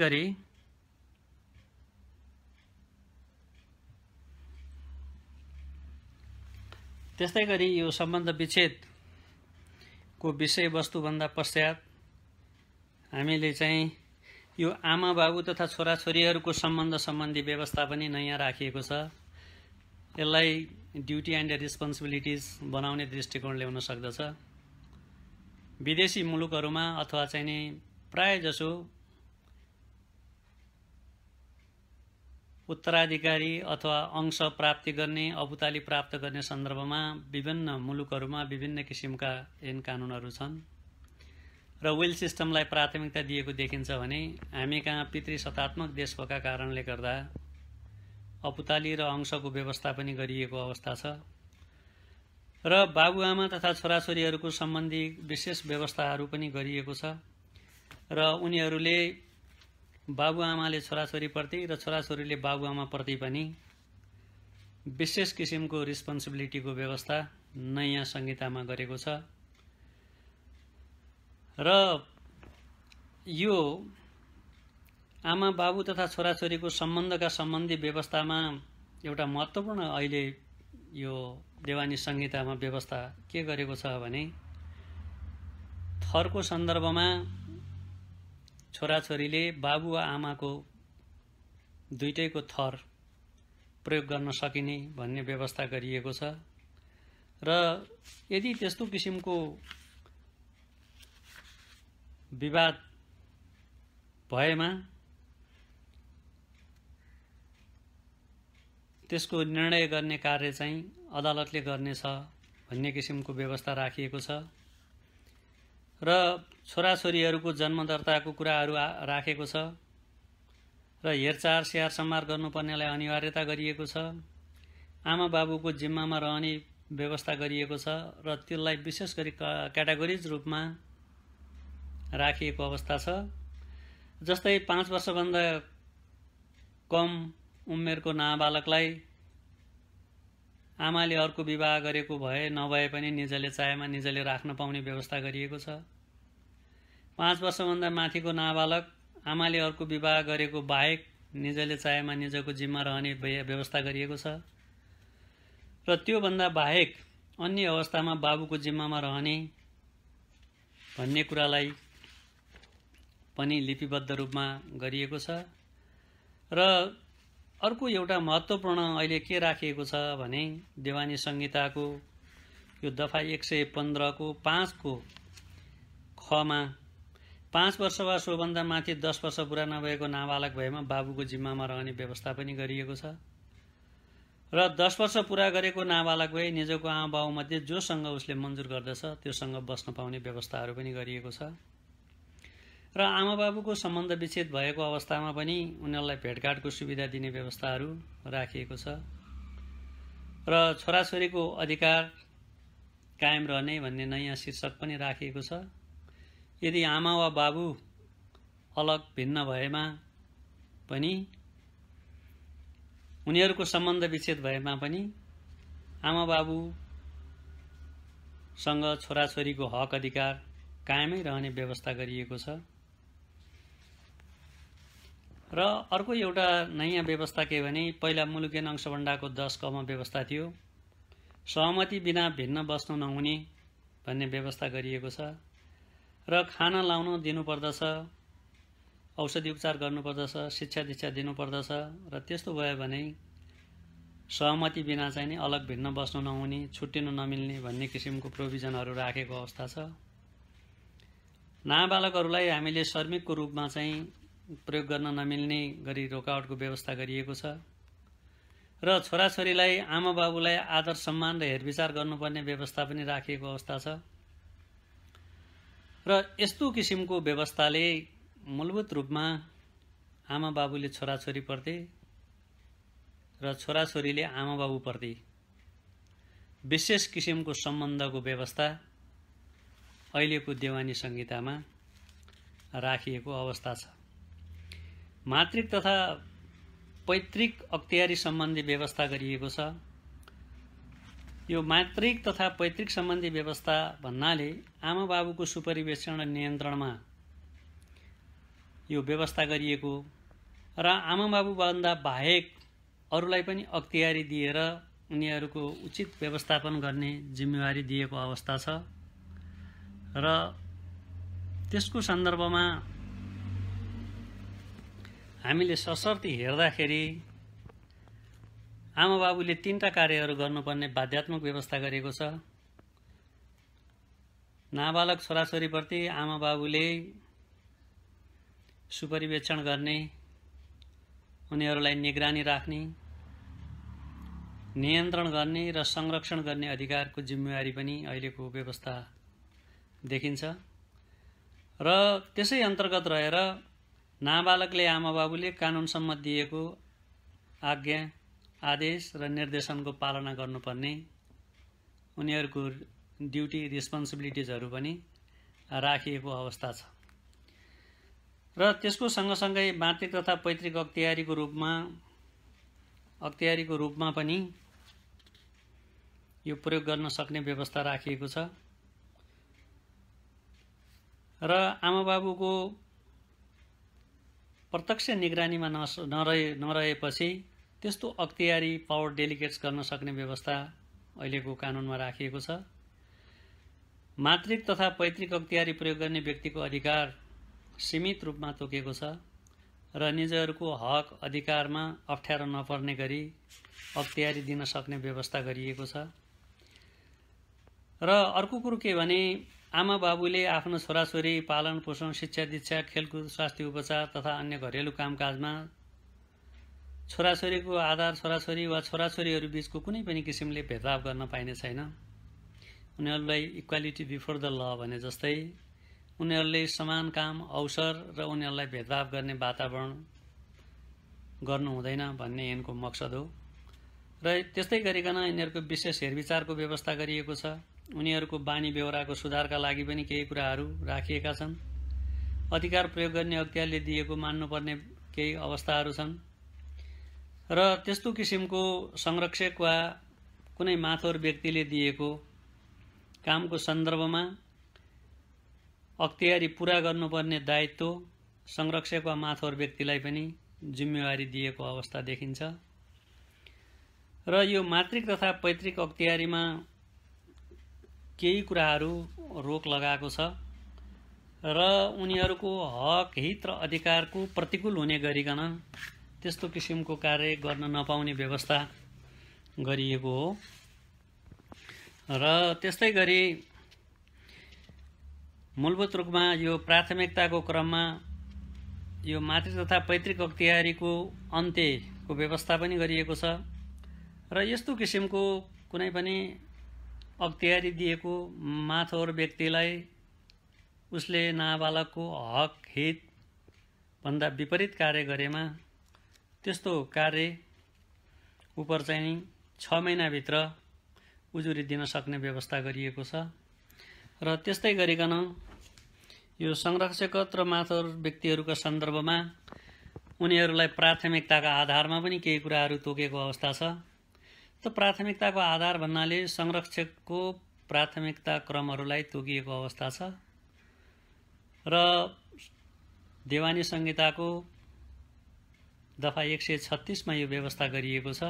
गरी यो सम्बन्ध विच्छेदको विषयवस्तुभन्दा पश्चात हामीले चाहिँ यो आमा बाबु तथा छोराछोरीहरूको सम्बन्ध सम्बन्धी व्यवस्था पनि नयाँ राखिएको छ। यसलाई ड्युटी एन्ड रेस्पोन्सिबिलिटिज बनाउने दृष्टिकोणले हुन सक्दछ। विदेशी मुलुकहरूमा अथवा चाहिँ नि प्रायजसो उत्तराधिकारी अथवा अंश प्राप्ति गर्ने अबुताली प्राप्त गर्ने सन्दर्भमा विभिन्न मुलुकहरूमा विभिन्न किसिमका ऐन कानुनहरू छन् र विल सिस्टमलाई प्राथमिकता दिएको देखिन्छ भने हामी कहाँ पितृसत्तात्मक देश भएका कारणले गर्दा अपुताली र अंशको व्यवस्था पनि गरिएको अवस्था छ। र बाबुआमा तथा छोराछोरीहरूको सम्बन्धी विशेष व्यवस्थाहरू पनि गरिएको छ र उनीहरूले बाबुआमाले छोराछोरीप्रति र छोराछोरीले बाबुआमाप्रति पनि विशेष किसिमको रिस्पोन्सिबिलिटीको व्यवस्था नयाँ संहितामा गरेको छ। र यो आमा बाबु तथा छोराछोरीको सम्बन्धका सम्बन्धी व्यवस्थामा एउटा महत्त्वपूर्ण अहिले यो देवानी संहितामा व्यवस्था के गरेको छ भने थरको सन्दर्भमा छोराछोरीले बाबु वा आमाको दुईटैको थर प्रयोग गर्न सकिने भन्ने व्यवस्था गरिएको छ। र यदि त्यस्तो किसिमको विवाद भएमा त्यसको निर्णय गर्ने कार्य चाहिँ अदालतले गर्नेछ भन्ने किसिमको व्यवस्था राखिएको छ। र छोराछोरीहरूको जन्म दर्ताको कुराहरू राखेको छ र हेरचाह स्याहार सम्हार गर्नुपर्नेलाई अनिवार्यता गरिएको छ। आमा बाबुको जिम्मामा रहने व्यवस्था गरिएको छ र त्यसलाई विशेष गरी क्याटेगोरिज रूपमा राखिएको अवस्था छ। जस्तै 5 वर्षभन्दा कम उमेरको नाबालकलाई आमाले अर्को विवाह गरेको भए नभए पनि निजले चाहेमा निजले राख्न पाउने व्यवस्था गरिएको छ। 5 वर्षभन्दा माथिको नाबालक आमाले अर्को विवाह गरेको बाहेक निजले चाहेमा निजको जिम्मा रहने व्यवस्था गरिएको छ र त्योभन्दा बाहेक अन्य अवस्थामा बाबुको जिम्मामा रहने भन्ने कुरालाई पनि लिपिबद्ध रूपमा गरिएको छ। र अर्को एउटा महत्त्वपूर्ण अहिले के राखिएको छ भने देवानी संहिताको यो दफा 115 को 5 को खमा 5 वर्ष वा सोभन्दा माथि 10 वर्ष पुरा नभएको नाबालक भएमा बाबुको जिम्मामा रहने व्यवस्था पनि गरिएको छ र 10 वर्ष पुरा गरेको नाबालक भए निजको आमा बाबुमध्ये जोसँग उसले मन्जुर गर्दछ त्योसँग बस्न पाउने व्यवस्थाहरू पनि गरिएको छ र आमा बाबुको सम्बन्ध विच्छेद भएको अवस्थामा पनि उनीहरूलाई भेटघाटको सुविधा दिने व्यवस्थाहरू राखिएको छ र छोराछोरीको अधिकार कायम रहने भन्ने नयाँ शीर्षक पनि राखिएको छ। यदि आमा वा बाबु अलग भिन्न भएमा पनि उनीहरूको सम्बन्ध विच्छेद भएमा पनि आमा बाबुसँग छोराछोरीको हक अधिकार कायमै रहने व्यवस्था गरिएको छ। र अर्को एउटा नयाँ व्यवस्था के भने पहिला मुलुकियन अंशबन्डाको 10 क मा व्यवस्था थियो, सहमति बिना भिन्न बस्नु नहुने भन्ने व्यवस्था गरिएको छ र खाना लाउन दिनुपर्दछ, औषधि उपचार गर्नुपर्दछ, शिक्षा दीक्षा दिनुपर्दछ र त्यस्तो भयो भने सहमति बिना चाहिँ नि अलग भिन्न बस्नु नहुने, छुट्टिनु नमिल्ने भन्ने किसिमको प्रोभिजनहरू राखेको अवस्था छ। नाबालकहरूलाई हामीले श्रमिकको रूपमा चाहिँ प्रयोग गर्न नमिल्ने गरी रोकावटको व्यवस्था गरिएको छ र छोराछोरीलाई आमा बाबुलाई आदर सम्मान र हेरविचार गर्नुपर्ने व्यवस्था पनि राखिएको अवस्था छ र यस्तो किसिमको व्यवस्थाले मूलभूत रूपमा आमा बाबुले छोराछोरीप्रति र छोराछोरीले आमा बाबुप्रति विशेष किसिमको सम्बन्धको व्यवस्था अहिलेको देवानी संहितामा राखिएको अवस्था छ। मातृक तथा पैतृक अख्तियारी सम्बन्धी व्यवस्था गरिएको छ। यो मातृक तथा पैतृक सम्बन्धी व्यवस्था भन्नाले आमा बाबुको सुपरिवेक्षण र नियन्त्रणमा यो व्यवस्था गरिएको र आमा बाबुभन्दा बाहेक अरूलाई पनि अख्तियारी दिएर उनीहरूको उचित व्यवस्थापन गर्ने जिम्मेवारी दिएको अवस्था छ र त्यसको सन्दर्भमा हामीले सशर्ती हेर्दाखेरि आमा बाबुले 3टा कार्यहरू गर्नुपर्ने बाध्यात्मक व्यवस्था गरेको छ। नाबालक छोराछोरीप्रति आमा बाबुले सुपरिवेक्षण गर्ने, उनीहरूलाई निगरानी राख्ने, नियन्त्रण गर्ने र संरक्षण गर्ने अधिकारको जिम्मेवारी पनि अहिलेको व्यवस्था देखिन्छ र त्यसै अन्तर्गत रहेर नाबालकले आमा बाबुले कानुनसम्म दिएको आज्ञा, आदेश र निर्देशनको पालना गर्नुपर्ने उनीहरूको ड्युटी रेस्पोन्सिबिलिटिजहरू पनि राखिएको अवस्था छ र त्यसको सँगसँगै मातृक तथा पैतृक अख्तियारीको रूपमा पनि यो प्रयोग गर्न सक्ने व्यवस्था राखिएको छ र आमा बाबुको प्रत्यक्ष निगरानीमा नरहेपछि त्यस्तो अख्तियारी पावर डेलिगेट्स गर्न सक्ने व्यवस्था अहिलेको कानुनमा राखिएको छ। मातृक तथा पैतृक अख्तियारी प्रयोग गर्ने व्यक्तिको अधिकार सीमित रूपमा तोकेको छ र निजहरूको हक अधिकारमा अप्ठ्यारो नपर्ने गरी अख्तियारी दिन सक्ने व्यवस्था गरिएको छ र अर्को कुरो के भने आमा बाबुले आफ्नो छोराछोरी पालन पोषण, शिक्षा दीक्षा, खेलकुद, स्वास्थ्य उपचार तथा अन्य घरेलु कामकाजमा छोराछोरीको आधार छोराछोरी वा छोराछोरीहरू बीचको कुनै पनि किसिमले भेदभाव गर्न पाइने छैन। उनीहरूलाई इक्वालिटी बिफोर द ल भने जस्तै उनीहरूले समान काम अवसर र उनीहरूलाई भेदभाव गर्ने वातावरण गर्नु हुँदैन भन्ने यिनको मकसद हो। र त्यस्तै गरिकन यिनीहरूको विशेष हेरविचारको व्यवस्था गरिएको छ। उनीहरूको बानी बेहोराको सुधारका लागि पनि केही कुराहरू राखिएका छन्। अधिकार प्रयोग गर्ने अख्तियारले दिएको मान्नुपर्ने केही अवस्थाहरू छन् र त्यस्तो किसिमको संरक्षक वा कुनै माथोर व्यक्तिले दिएको कामको सन्दर्भमा अख्तियारी पूरा गर्नुपर्ने दायित्व संरक्षक वा माथोर व्यक्तिलाई पनि जिम्मेवारी दिएको अवस्था देखिन्छ। र यो मातृक तथा पैतृक अख्तियारीमा केही कुराहरू रोक लगाएको छ र उनीहरूको हक हित र अधिकारको प्रतिकूल हुने गरिकन त्यस्तो किसिमको कार्य गर्न नपाउने व्यवस्था गरिएको हो। र त्यस्तै गरी मूलभूत रूपमा यो प्राथमिकताको क्रममा यो मातृ तथा पैतृक अख्तियारीको अन्त्यको व्यवस्था पनि गरिएको छ र यस्तो किसिमको कुनै पनि अख्तियारी दिएको माथोर व्यक्तिलाई उसले नाबालकको हक हित भन्दा विपरीत कार्य गरेमा त्यस्तो कार्य उपर चाहिँ 6 महिनाभित्र उजुरी दिन सक्ने व्यवस्था गरिएको छ। र त्यस्तै गरिकन यो संरक्षकत्व र माथोर व्यक्तिहरूका सन्दर्भमा उनीहरूलाई प्राथमिकताका आधारमा पनि केही कुराहरू तोकेको अवस्था छ। त प्राथमिकताको आधार भन्नाले संरक्षकको प्राथमिकता क्रमहरूलाई तोकिएको अवस्था छ र देवानी संहिताको दफा 136 मा यो व्यवस्था गरिएको छ।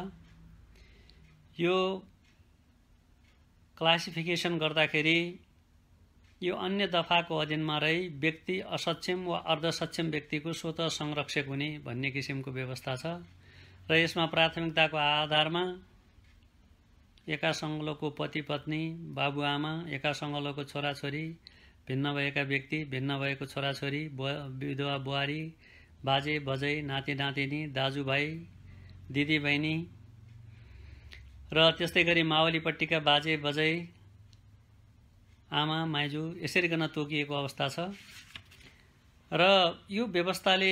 यो क्लासिफिकेसन गर्दाखेरि यो अन्य दफाको अधीनमा रही व्यक्ति असक्षम वा अर्धसक्षम व्यक्तिको स्वतः संरक्षक हुने भन्ने किसिमको व्यवस्था छ र यसमा प्राथमिकताको आधारमा एका सङ्गलोको पति पत्नी, बाबुआमा, एका सङ्गलोको छोराछोरी, भिन्न भएका व्यक्ति, भिन्न भएको छोराछोरी, विधवा बुहारी, बाजे बजै, नाति नातिनी, दाजुभाइ, दिदी बहिनी र त्यस्तै गरी मावलीपट्टिका बाजे बजै, आमा माइजू यसरी गर्न तोकिएको अवस्था छ। र यो व्यवस्थाले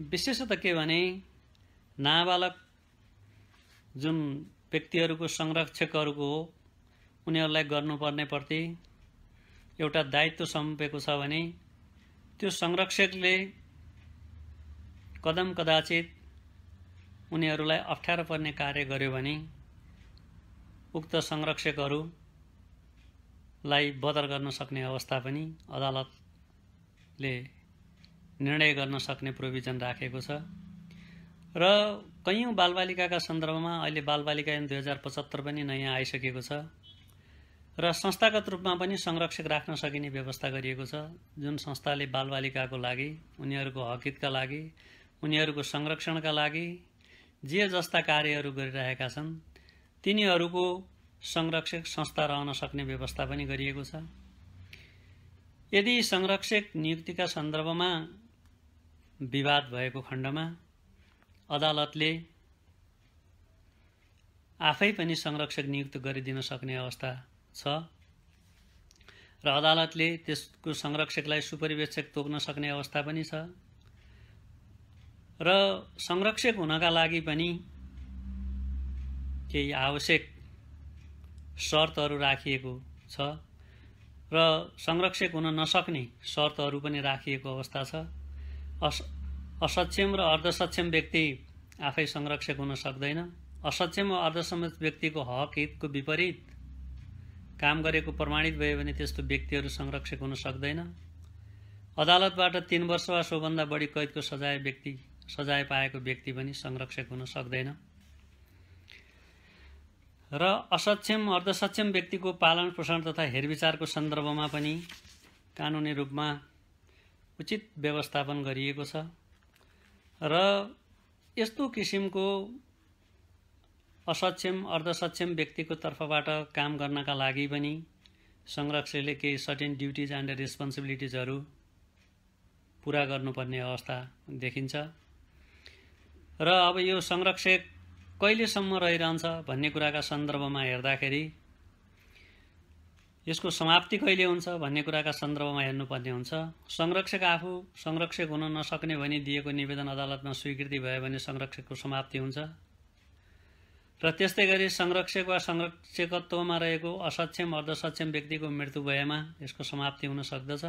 विशेषतः के भने नाबालक जुन व्यक्तिहरूको संरक्षकहरूको हो उनीहरूलाई गर्नुपर्ने प्रति एउटा दायित्व सुम्पेको छ भने त्यो संरक्षकले कदम कदाचित उनीहरूलाई अप्ठ्यारो पर्ने कार्य गर्यो भने उक्त संरक्षकहरूलाई बदर गर्न सक्ने अवस्था पनि अदालतले निर्णय गर्न सक्ने प्रोभिजन राखेको छ। र कैयौं बालबालिकाका सन्दर्भमा अहिले बालबालिका ऐन 2075 पनि नयाँ आइसकेको छ र संस्थागत रूपमा पनि संरक्षक राख्न सकिने व्यवस्था गरिएको छ। जुन संस्थाले बालबालिकाको लागि, उनीहरूको हकितका लागि, उनीहरूको संरक्षणका लागि जे जस्ता कार्यहरू गरिरहेका छन् तिनीहरूको संरक्षक संस्था रहन सक्ने व्यवस्था पनि गरिएको छ। यदि संरक्षक नियुक्तिका सन्दर्भमा विवाद भएको खण्डमा अदालतले आफै पनि संरक्षक नियुक्त गरिदिन सक्ने अवस्था छ र अदालतले त्यसको संरक्षकलाई सुपरिवेक्षक तोक्न सक्ने अवस्था पनि छ र संरक्षक हुनका लागि पनि केही आवश्यक शर्तहरू राखिएको छ र संरक्षक हुन नसक्ने शर्तहरू पनि राखिएको अवस्था छ। असक्षम र अर्धसक्षम व्यक्ति आफै संरक्षक हुन सक्दैन। असक्षम वा अर्धसक्षम व्यक्तिको हक हितको विपरीत काम गरेको प्रमाणित भयो भने त्यस्तो व्यक्तिहरू संरक्षक हुन सक्दैन। अदालतबाट 3 वर्ष वा सोभन्दा बढी कैदको सजाय पाएको व्यक्ति पनि संरक्षक हुन सक्दैन। र असक्षम अर्धसक्षम व्यक्तिको पालन पोषण तथा हेरविचारको सन्दर्भमा पनि कानुनी रूपमा उचित व्यवस्थापन गरिएको छ र यस्तो किसिमको असक्षम अर्धसक्षम व्यक्तिको तर्फबाट काम गर्नका लागि पनि संरक्षकले केही सर्टेन ड्युटिज एन्ड रेस्पोन्सिबिलिटिजहरू पूरा गर्नुपर्ने अवस्था देखिन्छ। र अब यो संरक्षक कहिलेसम्म रहिरहन्छ भन्ने कुराका सन्दर्भमा हेर्दाखेरि यसको समाप्ति कहिले हुन्छ भन्ने कुराका सन्दर्भमा हेर्नुपर्ने हुन्छ। संरक्षक आफू संरक्षक हुन नसक्ने भनी दिएको निवेदन अदालतमा स्वीकृति भयो भने संरक्षकको समाप्ति हुन्छ र त्यस्तै गरी संरक्षक वा संरक्षकत्वमा रहेको असक्षम अर्धसक्षम व्यक्तिको मृत्यु भएमा यसको समाप्ति हुन सक्दछ।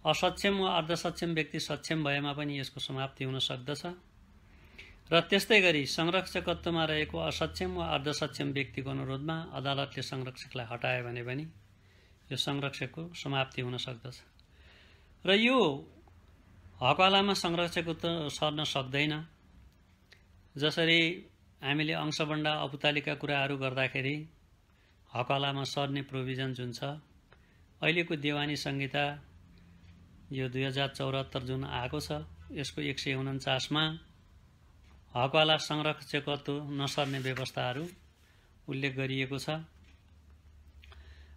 असक्षम वा अर्धसक्षम व्यक्ति सक्षम भएमा पनि यसको समाप्ति हुन सक्दछ र त्यस्तै गरी संरक्षकत्वमा रहेको असक्षम वा अर्धसक्षम व्यक्तिको अनुरोधमा अदालतले संरक्षकलाई हटायो भने पनि यो संरक्षकको समाप्ति हुन सक्दछ र यो हकवालामा संरक्षक सर्न सक्दैन। जसरी हामीले अंशबन्डा औपचारिकका कुराहरू गर्दाखेरि हकवालामा सर्ने प्रोभिजन जुन छ, अहिलेको देवानी संहिता यो 2074 जुन आएको छ यसको 149 मा हकवाला संरक्षकत्व नसर्ने व्यवस्थाहरू उल्लेख गरिएको छ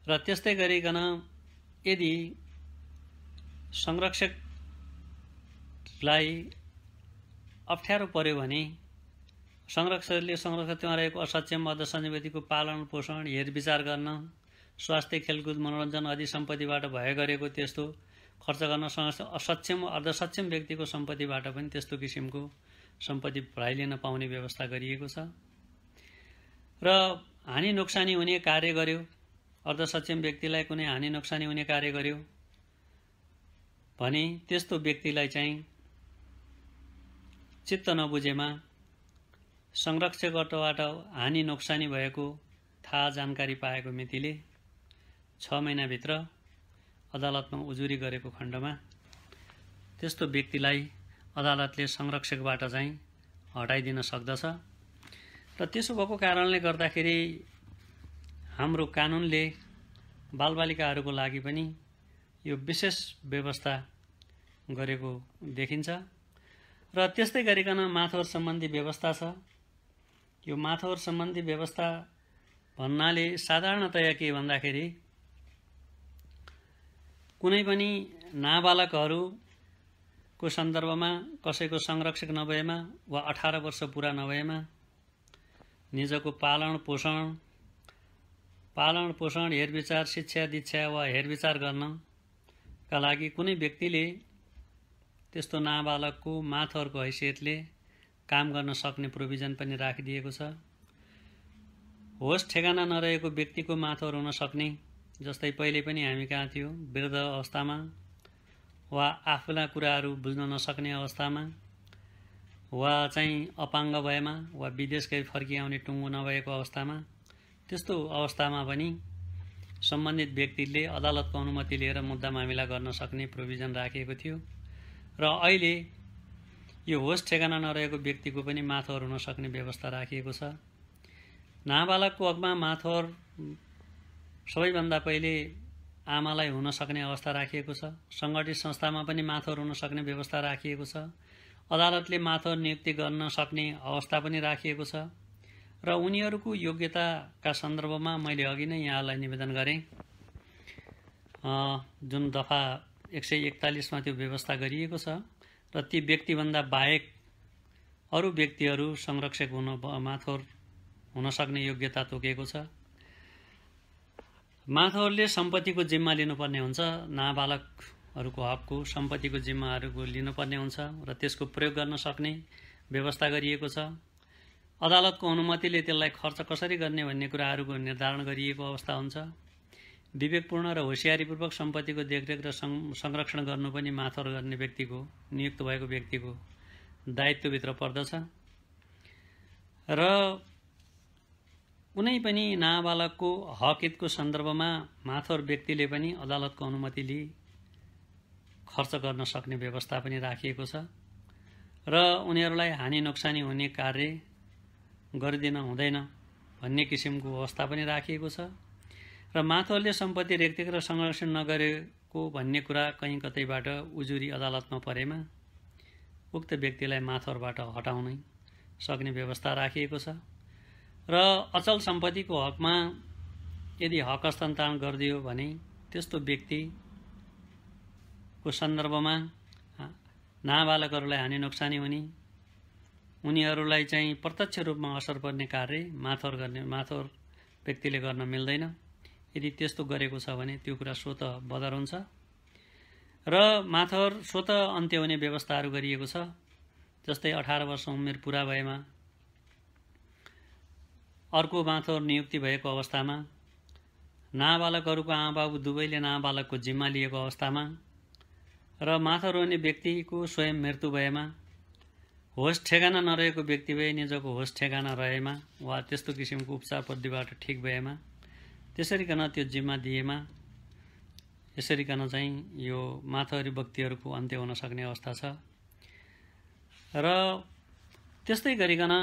र त्यस्तै गरिकन यदि संरक्षकलाई अप्ठ्यारो पर्यो भने संरक्षकले संरक्षकमा रहेको असक्षम अर्धसक्षम व्यक्तिको पालन पोषण हेरविचार गर्न, स्वास्थ्य खेलकुद मनोरञ्जन आदि सम्पत्तिबाट भए गरेको त्यस्तो खर्च गर्न असक्षम अर्धसक्षम व्यक्तिको सम्पत्तिबाट पनि त्यस्तो किसिमको सम्पत्ति भराइ लिन पाउने व्यवस्था गरिएको छ र हानि नोक्सानी हुने कार्य गर्यो, अर्धसक्षम व्यक्तिलाई कुनै हानि नोक्सानी हुने कार्य गर्यो भने त्यस्तो व्यक्तिलाई चाहिँ चित्त नबुझेमा संरक्षकबाट हानि नोक्सानी भएको थाहा जानकारी पाएको मितिले 6 महिनाभित्र अदालतमा उजुरी गरेको खण्डमा त्यस्तो व्यक्तिलाई अदालतले संरक्षकबाट चाहिँ हटाइदिन सक्दछ र त्यसो भएको कारणले गर्दाखेरि हाम्रो कानुनले बालबालिकाहरूको लागि पनि यो विशेष व्यवस्था गरेको देखिन्छ र त्यस्तै गरिकन माथवर सम्बन्धी व्यवस्था छ। यो माथवर सम्बन्धी व्यवस्था भन्नाले साधारणतया के भन्दाखेरि कुनै पनि नाबालकहरूको सन्दर्भमा कसैको संरक्षक नभएमा वा 18 वर्ष पुरा नभएमा निजको पालन पोषण हेरविचार शिक्षा दीक्षा वा हेरविचार गर्नका लागि कुनै व्यक्तिले त्यस्तो नाबालकको माथवरको हैसियतले काम गर्न सक्ने प्रोभिजन पनि राखिदिएको छ। होस ठेगाना नरहेको व्यक्तिको माथवर हुन सक्ने, जस्तै पहिले पनि हामी कहाँ थियो, वृद्ध अवस्थामा वा आफूलाई कुराहरू बुझ्न नसक्ने अवस्थामा वा चाहिँ अपाङ्ग भएमा वा विदेश गई फर्किआउने टुङ्गो नभएको अवस्थामा, त्यस्तो अवस्थामा पनि सम्बन्धित व्यक्तिले अदालतको अनुमति लिएर मुद्दा मामिला गर्न सक्ने प्रोभिजन राखिएको थियो र अहिले यो होस ठेगाना नरहेको व्यक्तिको पनि माथवर हुन सक्ने व्यवस्था राखिएको छ। नाबालकको हकमा माथवर सबैभन्दा पहिले आमालाई हुन सक्ने अवस्था राखिएको छ। सङ्गठित संस्थामा पनि माथवर हुन सक्ने व्यवस्था राखिएको छ। अदालतले माथवर नियुक्ति गर्न सक्ने अवस्था पनि राखिएको छ र उनीहरूको योग्यताका सन्दर्भमा मैले अघि नै यहाँलाई निवेदन गरेँ, जुन दफा 141 मा त्यो व्यवस्था गरिएको छ र ती व्यक्तिभन्दा बाहेक अरू व्यक्तिहरू संरक्षक हुन माथवर हुन सक्ने योग्यता तोकेको छ। माथवरले सम्पत्तिको जिम्मा लिनुपर्ने हुन्छ, नाबालकहरूको हकको सम्पत्तिको जिम्माहरूको लिनुपर्ने हुन्छ र त्यसको प्रयोग गर्न सक्ने व्यवस्था गरिएको छ। अदालतको अनुमतिले त्यसलाई खर्च कसरी गर्ने भन्ने कुराहरूको निर्धारण गरिएको अवस्था हुन्छ। विवेकपूर्ण र होसियारीपूर्वक सम्पत्तिको देखरेख र संरक्षण गर्नु पनि माथवर गर्ने व्यक्तिको, नियुक्त भएको व्यक्तिको दायित्वभित्र पर्दछ र कुनै पनि नाबालकको हक हितको सन्दर्भमा माथवर व्यक्तिले पनि अदालतको अनुमति लिई खर्च गर्न सक्ने व्यवस्था पनि राखिएको छ र उनीहरूलाई हानि नोक्सानी हुने कार्य गरिदिन हुँदैन भन्ने किसिमको अवस्था पनि राखिएको छ र माथवरले सम्पत्ति रेखदेख र संरक्षण नगरेको भन्ने कुरा कहीँ कतैबाट उजुरी अदालतमा परेमा उक्त व्यक्तिलाई माथवरबाट हटाउन सक्ने व्यवस्था राखिएको छ र अचल सम्पत्तिको हकमा यदि हक हस्तान्तरण गरिदियो भने त्यस्तो व्यक्तिको सन्दर्भमा नाबालकहरूलाई हानि नोक्सानी हुने, उनीहरूलाई चाहिँ प्रत्यक्ष रूपमा असर पर्ने कार्य माथवर व्यक्तिले गर्न मिल्दैन। यदि त्यस्तो गरेको छ भने त्यो कुरा स्वत बदर हुन्छ र माथर स्वत अन्त्य हुने व्यवस्थाहरू गरिएको छ। जस्तै 18 वर्ष उमेर पुरा भएमा अर्को माथर नियुक्ति भएको अवस्थामा नाबालकहरूको आमाबाबु दुवैले नाबालकको जिम्मा लिएको अवस्थामा र माथर हुने व्यक्तिको स्वयं मृत्यु भएमा होस ठेगाना नरहेको व्यक्ति भए निजको होस ठेगाना रहेमा वा त्यस्तो किसिमको उपचार पद्धतिबाट ठिक भएमा त्यसरीकन त्यो जिम्मा दिएमा यसरीकन चाहिँ यो माथरी व्यक्तिहरूको अन्त्य हुन सक्ने अवस्था छ। र त्यस्तै गरिकन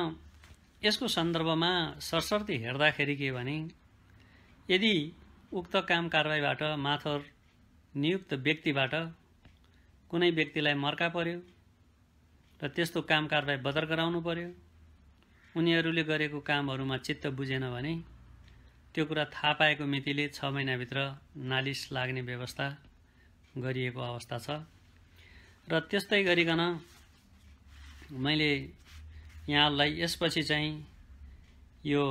यसको सन्दर्भमा सरसर्ती हेर्दाखेरि के भने यदि उक्त काम कारबाहीबाट माथर नियुक्त व्यक्तिबाट कुनै व्यक्तिलाई मर्का पर्यो र त्यस्तो काम कारबाही बदर गराउनु पर्यो, उनीहरूले गरेको कामहरूमा चित्त बुझेन भने त्यो कुरा थाहा पाएको मितिले 6 महिनाभित्र नालिस लाग्ने व्यवस्था गरिएको अवस्था छ। र त्यस्तै गरिकन मैले यहाँलाई यसपछि चाहिँ यो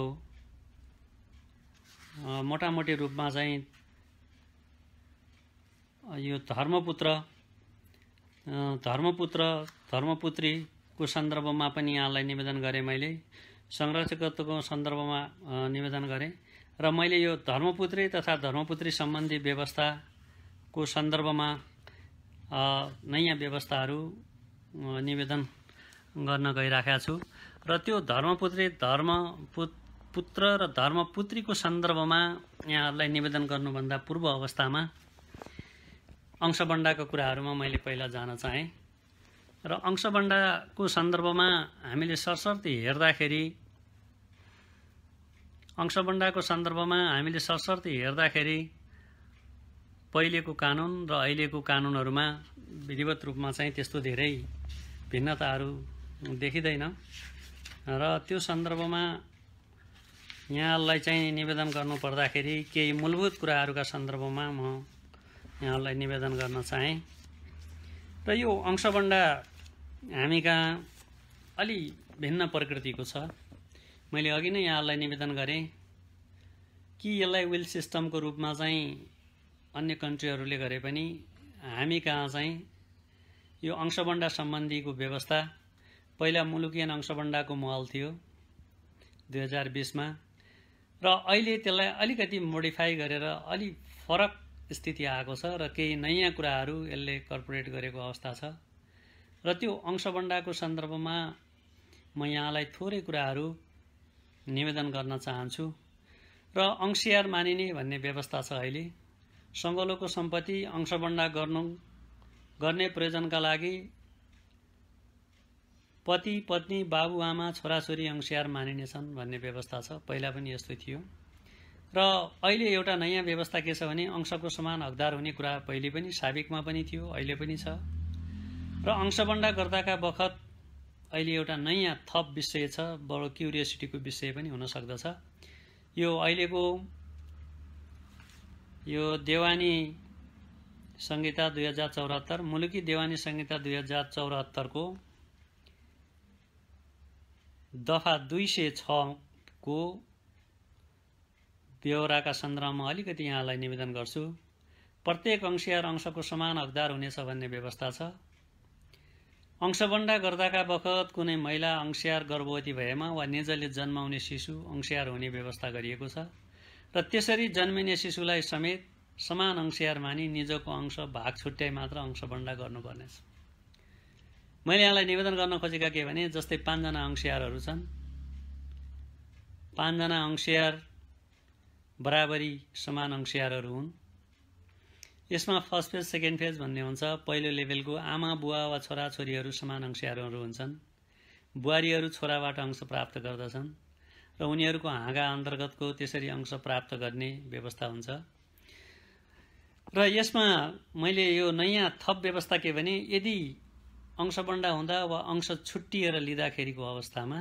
मोटामोटी रूपमा चाहिँ यो धर्मपुत्रीको सन्दर्भमा पनि यहाँलाई निवेदन गरेँ, मैले संरक्षकत्वको सन्दर्भमा निवेदन गरेँ र मैले यो धर्मपुत्री तथा धर्मपुत्री सम्बन्धी व्यवस्थाको सन्दर्भमा नयाँ व्यवस्थाहरू निवेदन गर्न गइराखेको छु। र त्यो धर्मपुत्र र धर्मपुत्रीको सन्दर्भमा यहाँहरूलाई निवेदन गर्नुभन्दा पूर्व अवस्थामा अंशबन्डाको कुराहरूमा मैले पहिला जान चाहेँ। र अंशबन्डाको सन्दर्भमा हामीले सरसर्ती हेर्दाखेरि पहिलेको कानुन र अहिलेको कानुनहरूमा विधिवत रूपमा चाहिँ त्यस्तो धेरै भिन्नताहरू देखिँदैन र त्यो सन्दर्भमा यहाँलाई चाहिँ निवेदन गर्नु पर्दाखेरि केही मूलभूत कुराहरूका सन्दर्भमा म यहाँलाई निवेदन गर्न चाहेँ। र यो अंशबन्डा हामी कहाँ अलि भिन्न प्रकृतिको छ। मैले अघि नै यहाँलाई निवेदन गरेँ कि यसलाई विल सिस्टमको रूपमा चाहिँ अन्य कन्ट्रीहरूले गरे पनि हामी कहाँ चाहिँ यो अंशबन्डा सम्बन्धीको व्यवस्था पहिला मुलुकियन अंशबन्डाको महल थियो 2020 मा र अहिले त्यसलाई अलिकति मोडिफाई गरेर अलि फरक स्थिति आएको छ र केही नयाँ कुराहरू यसले कर्पोरेट गरेको अवस्था छ। र त्यो अंशबन्डाको सन्दर्भमा म यहाँलाई थोरै कुराहरू निवेदन गर्न चाहन्छु। र अंशियार मानिने भन्ने व्यवस्था छ। अहिले सङ्गलोको सम्पत्ति अंशबन्डा गर्ने प्रयोजनका लागि पति पत्नी बाबुआमा छोराछोरी अंशियार मानिनेछन् भन्ने व्यवस्था छ। पहिला पनि यस्तो थियो र अहिले एउटा नयाँ व्यवस्था के छ भने अंशको समान हकदार हुने कुरा पहिले पनि साबिकमा पनि थियो, अहिले पनि छ। र अंशबन्डा गर्दाका बखत अहिले एउटा नयाँ थप विषय छ, बडो क्युरियोसिटीको विषय पनि हुन सक्दछ। यो अहिलेको यो देवानी संहिता 2074 मुलुकी देवानी संहिता 2074 को दफा 206 को ब्यौराका सन्दर्भमा अलिकति यहाँलाई निवेदन गर्छु। प्रत्येक अंशियार अंशको समान हकदार हुनेछ भन्ने व्यवस्था छ। अंशबन्डा गर्दाका बखत कुनै महिला अंशियार गर्भवती भएमा वा निजले जन्माउने शिशु अंशियार हुने व्यवस्था गरिएको छ र त्यसरी जन्मिने शिशुलाई समेत समान अंशियार मानी निजको अंश भाग छुट्याइ मात्र अंशबन्डा गर्नुपर्नेछ। मैले यहाँलाई निवेदन गर्न खोजेका के भने जस्तै 5 जना अंशियारहरू छन्, 5 जना अंशियार बराबरी समान अंशियारहरू हुन्। यसमा फर्स्ट फेज सेकेन्ड फेज भन्ने हुन्छ। पहिलो लेभलको आमा बुवा वा छोराछोरीहरू समान अंशियारहरू हुन्छन्। बुहारीहरू छोराबाट अंश प्राप्त गर्दछन् र उनीहरूको हाँगा अन्तर्गतको त्यसरी अंश प्राप्त गर्ने व्यवस्था हुन्छ। र यसमा मैले यो नयाँ थप व्यवस्था के भने यदि अंशबन्डा हुँदा वा अंश छुट्टिएर लिँदाखेरिको अवस्थामा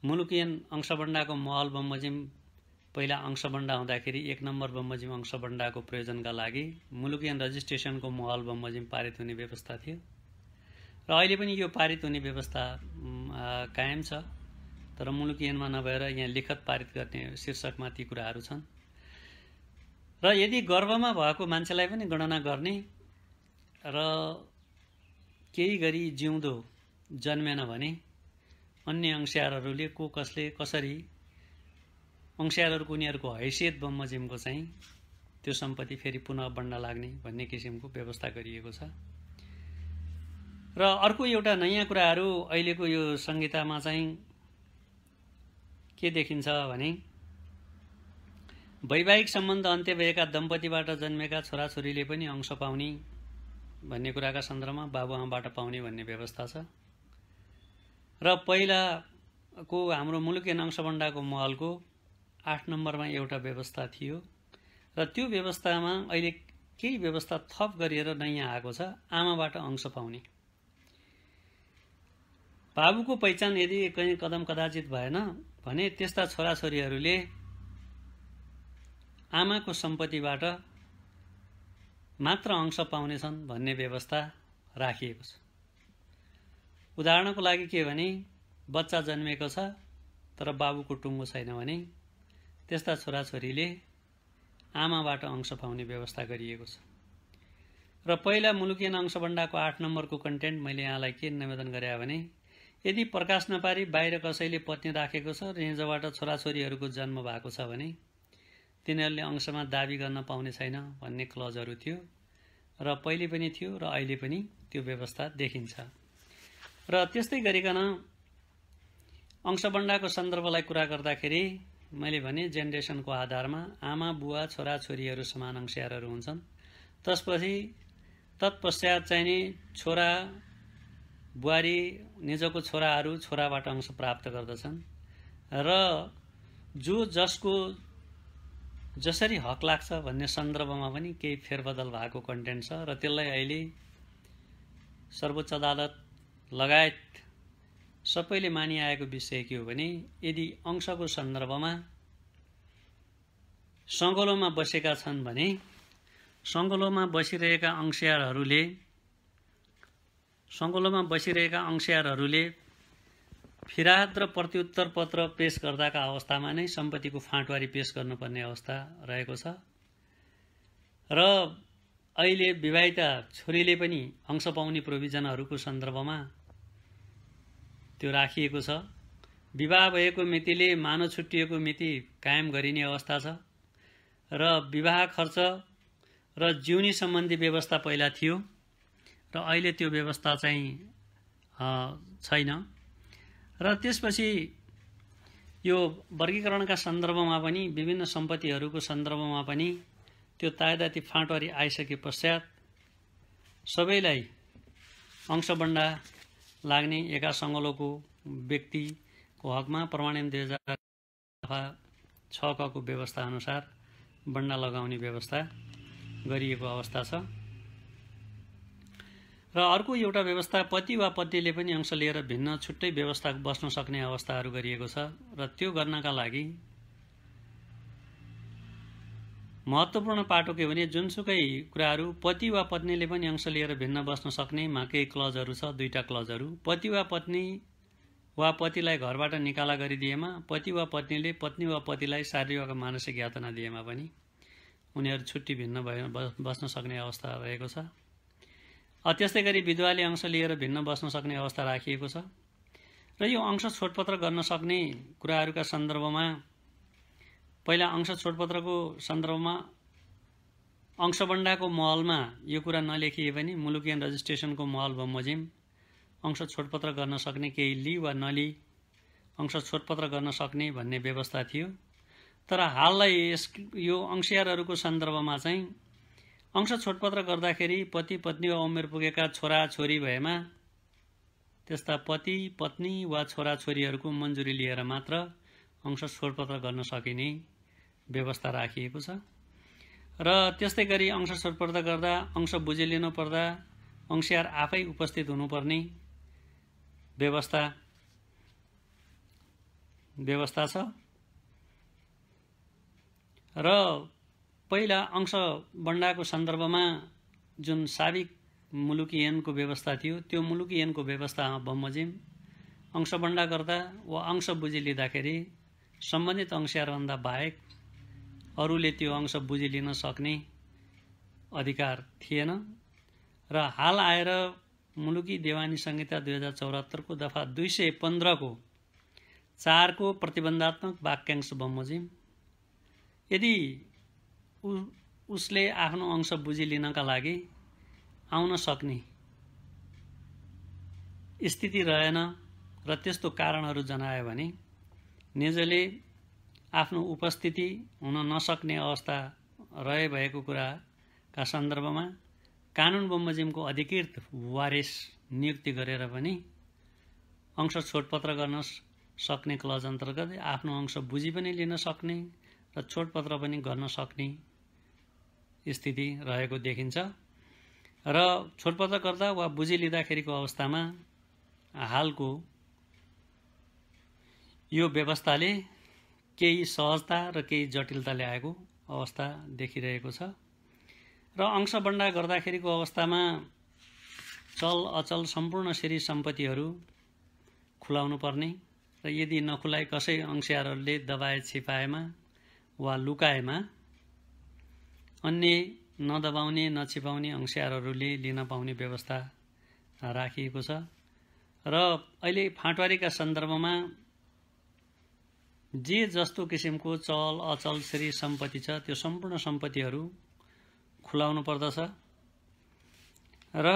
मुलुकियन अंशबन्डाको महल बमोजिम पहिला अंशबन्डा हुँदाखेरि 1 नम्बर बमोजिम अंशबन्डाको प्रयोजनका लागि मुलुकियन रजिस्ट्रेसनको महल बमोजिम पारित हुने व्यवस्था थियो र अहिले पनि यो पारित हुने व्यवस्था कायम छ। तर मुलुकियनमा नभएर यहाँ लिखत पारित गर्ने शीर्षकमा ती कुराहरू छन्। र यदि गर्भमा भएको मान्छेलाई पनि गणना गर्ने र केही गरी जिउँदो जन्मेन भने अन्य अंशयारहरूले को कसले कसरी अंशयारहरूको उनीहरूको हैसियत बमोजिमको चाहिँ त्यो सम्पत्ति फेरि पुनः बन्न लाग्ने भन्ने किसिमको व्यवस्था गरिएको छ। र अर्को एउटा नयाँ कुराहरू अहिलेको यो संहितामा चाहिँ के देखिन्छ भने वैवाहिक सम्बन्ध अन्त्य भएका दम्पतिबाट जन्मेका छोराछोरीले पनि अंश पाउने भन्ने कुराका सन्दर्भमा बाबुआमाबाट पाउने भन्ने व्यवस्था छ। र पहिलाको हाम्रो मुलुकियन अंशबन्डाको महलको 8 नम्बरमा एउटा व्यवस्था थियो र त्यो व्यवस्थामा अहिले केही व्यवस्था थप गरिएर नयाँ आएको छ, आमाबाट अंश पाउने। बाबुको पहिचान यदि कहीँ कदम कदाचित भएन भने त्यस्ता छोराछोरीहरूले आमाको सम्पत्तिबाट मात्र अंश पाउनेछन् भन्ने व्यवस्था राखिएको छ। उदाहरणको लागि के भने बच्चा जन्मेको छ तर बाबुको टुङ्गो छैन भने त्यस्ता छोराछोरीले आमाबाट अंश पाउने व्यवस्था गरिएको छ। र पहिला मुलुकियन अंशबन्डाको 8 नम्बरको कन्टेन्ट मैले यहाँलाई के निवेदन गरे भने यदि प्रकाश नपारी बाहिर कसैले पत्नी राखेको छ र हिजोबाट छोराछोरीहरूको जन्म भएको छ भने तिनीहरूले अंशमा दाबी गर्न पाउने छैन भन्ने क्लजहरू थियो र पहिले पनि थियो र अहिले पनि त्यो व्यवस्था देखिन्छ। र त्यस्तै गरिकन अंशबन्डाको सन्दर्भलाई कुरा गर्दाखेरि मैले भने जेनेरेसनको आधारमा आमा बुवा छोराछोरीहरू समान अंशयारहरू हुन्छन्। तत्पश्चात चाहिँ नि छोरा बुहारी निजको छोराहरू छोराबाट अंश प्राप्त गर्दछन् र जसको जसरी हक लाग्छ भन्ने सन्दर्भमा पनि केही फेरबदल भएको कन्टेन्ट छ र त्यसलाई अहिले सर्वोच्च अदालत लगायत सबैले मानिआएको विषय के हो भने यदि अंशको सन्दर्भमा सङ्गोलोमा बसेका छन् भने सङ्गोलोमा बसिरहेका अंशयारहरूले फिराद र प्रत्युत्तर पत्र पेश गर्दाका अवस्थामा नै सम्पत्तिको फाँटवारी पेश गर्नुपर्ने अवस्था रहेको छ। र अहिले विवाहिता छोरीले पनि अंश पाउने प्रोभिजनहरूको सन्दर्भमा त्यो राखिएको छ। विवाह भएको मितिले मानव छुट्टिएको मिति कायम गरिने अवस्था छ र विवाह खर्च र जिउनी सम्बन्धी व्यवस्था पहिला थियो र अहिले त्यो व्यवस्था चाहिँ छैन। र त्यसपछि यो वर्गीकरणका सन्दर्भमा पनि विभिन्न सम्पत्तिहरूको सन्दर्भमा पनि त्यो तायदाती फाँटवारी आइसके पश्चात सबैलाई अंशबन्डा लाग्ने एका सङ्गलोको व्यक्तिको हकमा प्रमाणित 2006 को व्यवस्था अनुसार बन्डा लगाउने व्यवस्था गरिएको अवस्था छ। र अर्को एउटा व्यवस्था पति वा पत्नीले पनि अंश लिएर भिन्न छुट्टै व्यवस्था बस्न सक्ने अवस्थाहरू गरिएको छ र त्यो गर्नका लागि महत्त्वपूर्ण पाटो के भने जुनसुकै कुराहरू पति वा पत्नीले पनि अंश लिएर भिन्न बस्न सक्नेमा केही क्लजहरू छ, 2टा क्लजहरू। पति वा पत्नी वा पतिलाई घरबाट निकाला गरिदिएमा पति वा पत्नीले पत्नी वा पतिलाई शारीरिक वा मानसिक यातना दिएमा पनि उनीहरू छुट्टी भिन्न बस्न सक्ने अवस्था रहेको छ। त्यस्तै गरी विधवाले अंश लिएर भिन्न बस्न सक्ने अवस्था राखिएको छ। र यो अंश छोडपत्र गर्न सक्ने कुराहरूका सन्दर्भमा पहिला अंश छोडपत्रको सन्दर्भमा अंशबन्डाको महलमा यो कुरा नलेखिए पनि मुलुकियन रजिस्ट्रेसनको महल बमोजिम अंश छोडपत्र गर्न सक्ने, केही लि वा नलि अंश छोडपत्र गर्न सक्ने भन्ने व्यवस्था थियो। तर हाललाई यो अंशयारहरूको सन्दर्भमा चाहिँ अंश छोडपत्र गर्दाखेरि पति पत्नी वा उमेर पुगेका छोरा छोरी भएमा त्यस्ता पति पत्नी वा छोरा छोरीहरूको मन्जुरी लिएर मात्र अंश छोडपत्र गर्न सकिने व्यवस्था राखिएको छ। र त्यस्तै गरी अंश छोडपत्र गर्दा अंश बुझी लिनु पर्दा अंशयार आफै उपस्थित हुनुपर्ने व्यवस्था छ। र पहिला अंशबन्डाको सन्दर्भमा जुन साबिक मुलुकियनको व्यवस्था थियो त्यो मुलुकियनको व्यवस्थामा बमोजिम अंशबन्डा गर्दा वा अंश बुझी लिँदाखेरि सम्बन्धित अंशियारभन्दा बाहेक अरूले त्यो अंश बुझी लिन सक्ने अधिकार थिएन र हाल आएर मुलुकी देवानी संहिता 2074 को दफा 215 को 4 को प्रतिबन्धात्मक वाक्यांश बमोजिम यदि उसले आफ्नो अंश बुझी लिनका लागि आउन सक्ने स्थिति रहेन र त्यस्तो कारणहरू जनायो भने निजले आफ्नो उपस्थिति हुन नसक्ने अवस्था रहे भएको कुराका सन्दर्भमा कानुन बमोजिमको अधिकृत वारिस नियुक्ति गरेर पनि अंश छोडपत्र गर्न सक्ने क्लज अन्तर्गत आफ्नो अंश बुझी पनि लिन सक्ने र छोडपत्र पनि गर्न सक्ने स्थिति रहेको देखिन्छ र छोडपत्र गर्दा वा बुझी लिँदाखेरिको अवस्थामा हालको यो व्यवस्थाले केही सहजता र केही जटिलता ल्याएको अवस्था देखिरहेको छ र अंशबन्डा गर्दाखेरिको अवस्थामा चल अचल सम्पूर्ण श्री सम्पत्तिहरू खुलाउनु पर्ने र यदि नखुलाइ कसै अंशियारहरूले दबाए छिपाएमा वा लुकाएमा अन्य नदबाउने नछिपाउने अंशियारहरूले लिन पाउने व्यवस्था राखिएको छ र अहिले फाँटवारीका सन्दर्भमा जे जस्तो किसिमको चल अचल श्री सम्पत्ति छ त्यो सम्पूर्ण सम्पत्तिहरू खुलाउनु पर्दछ र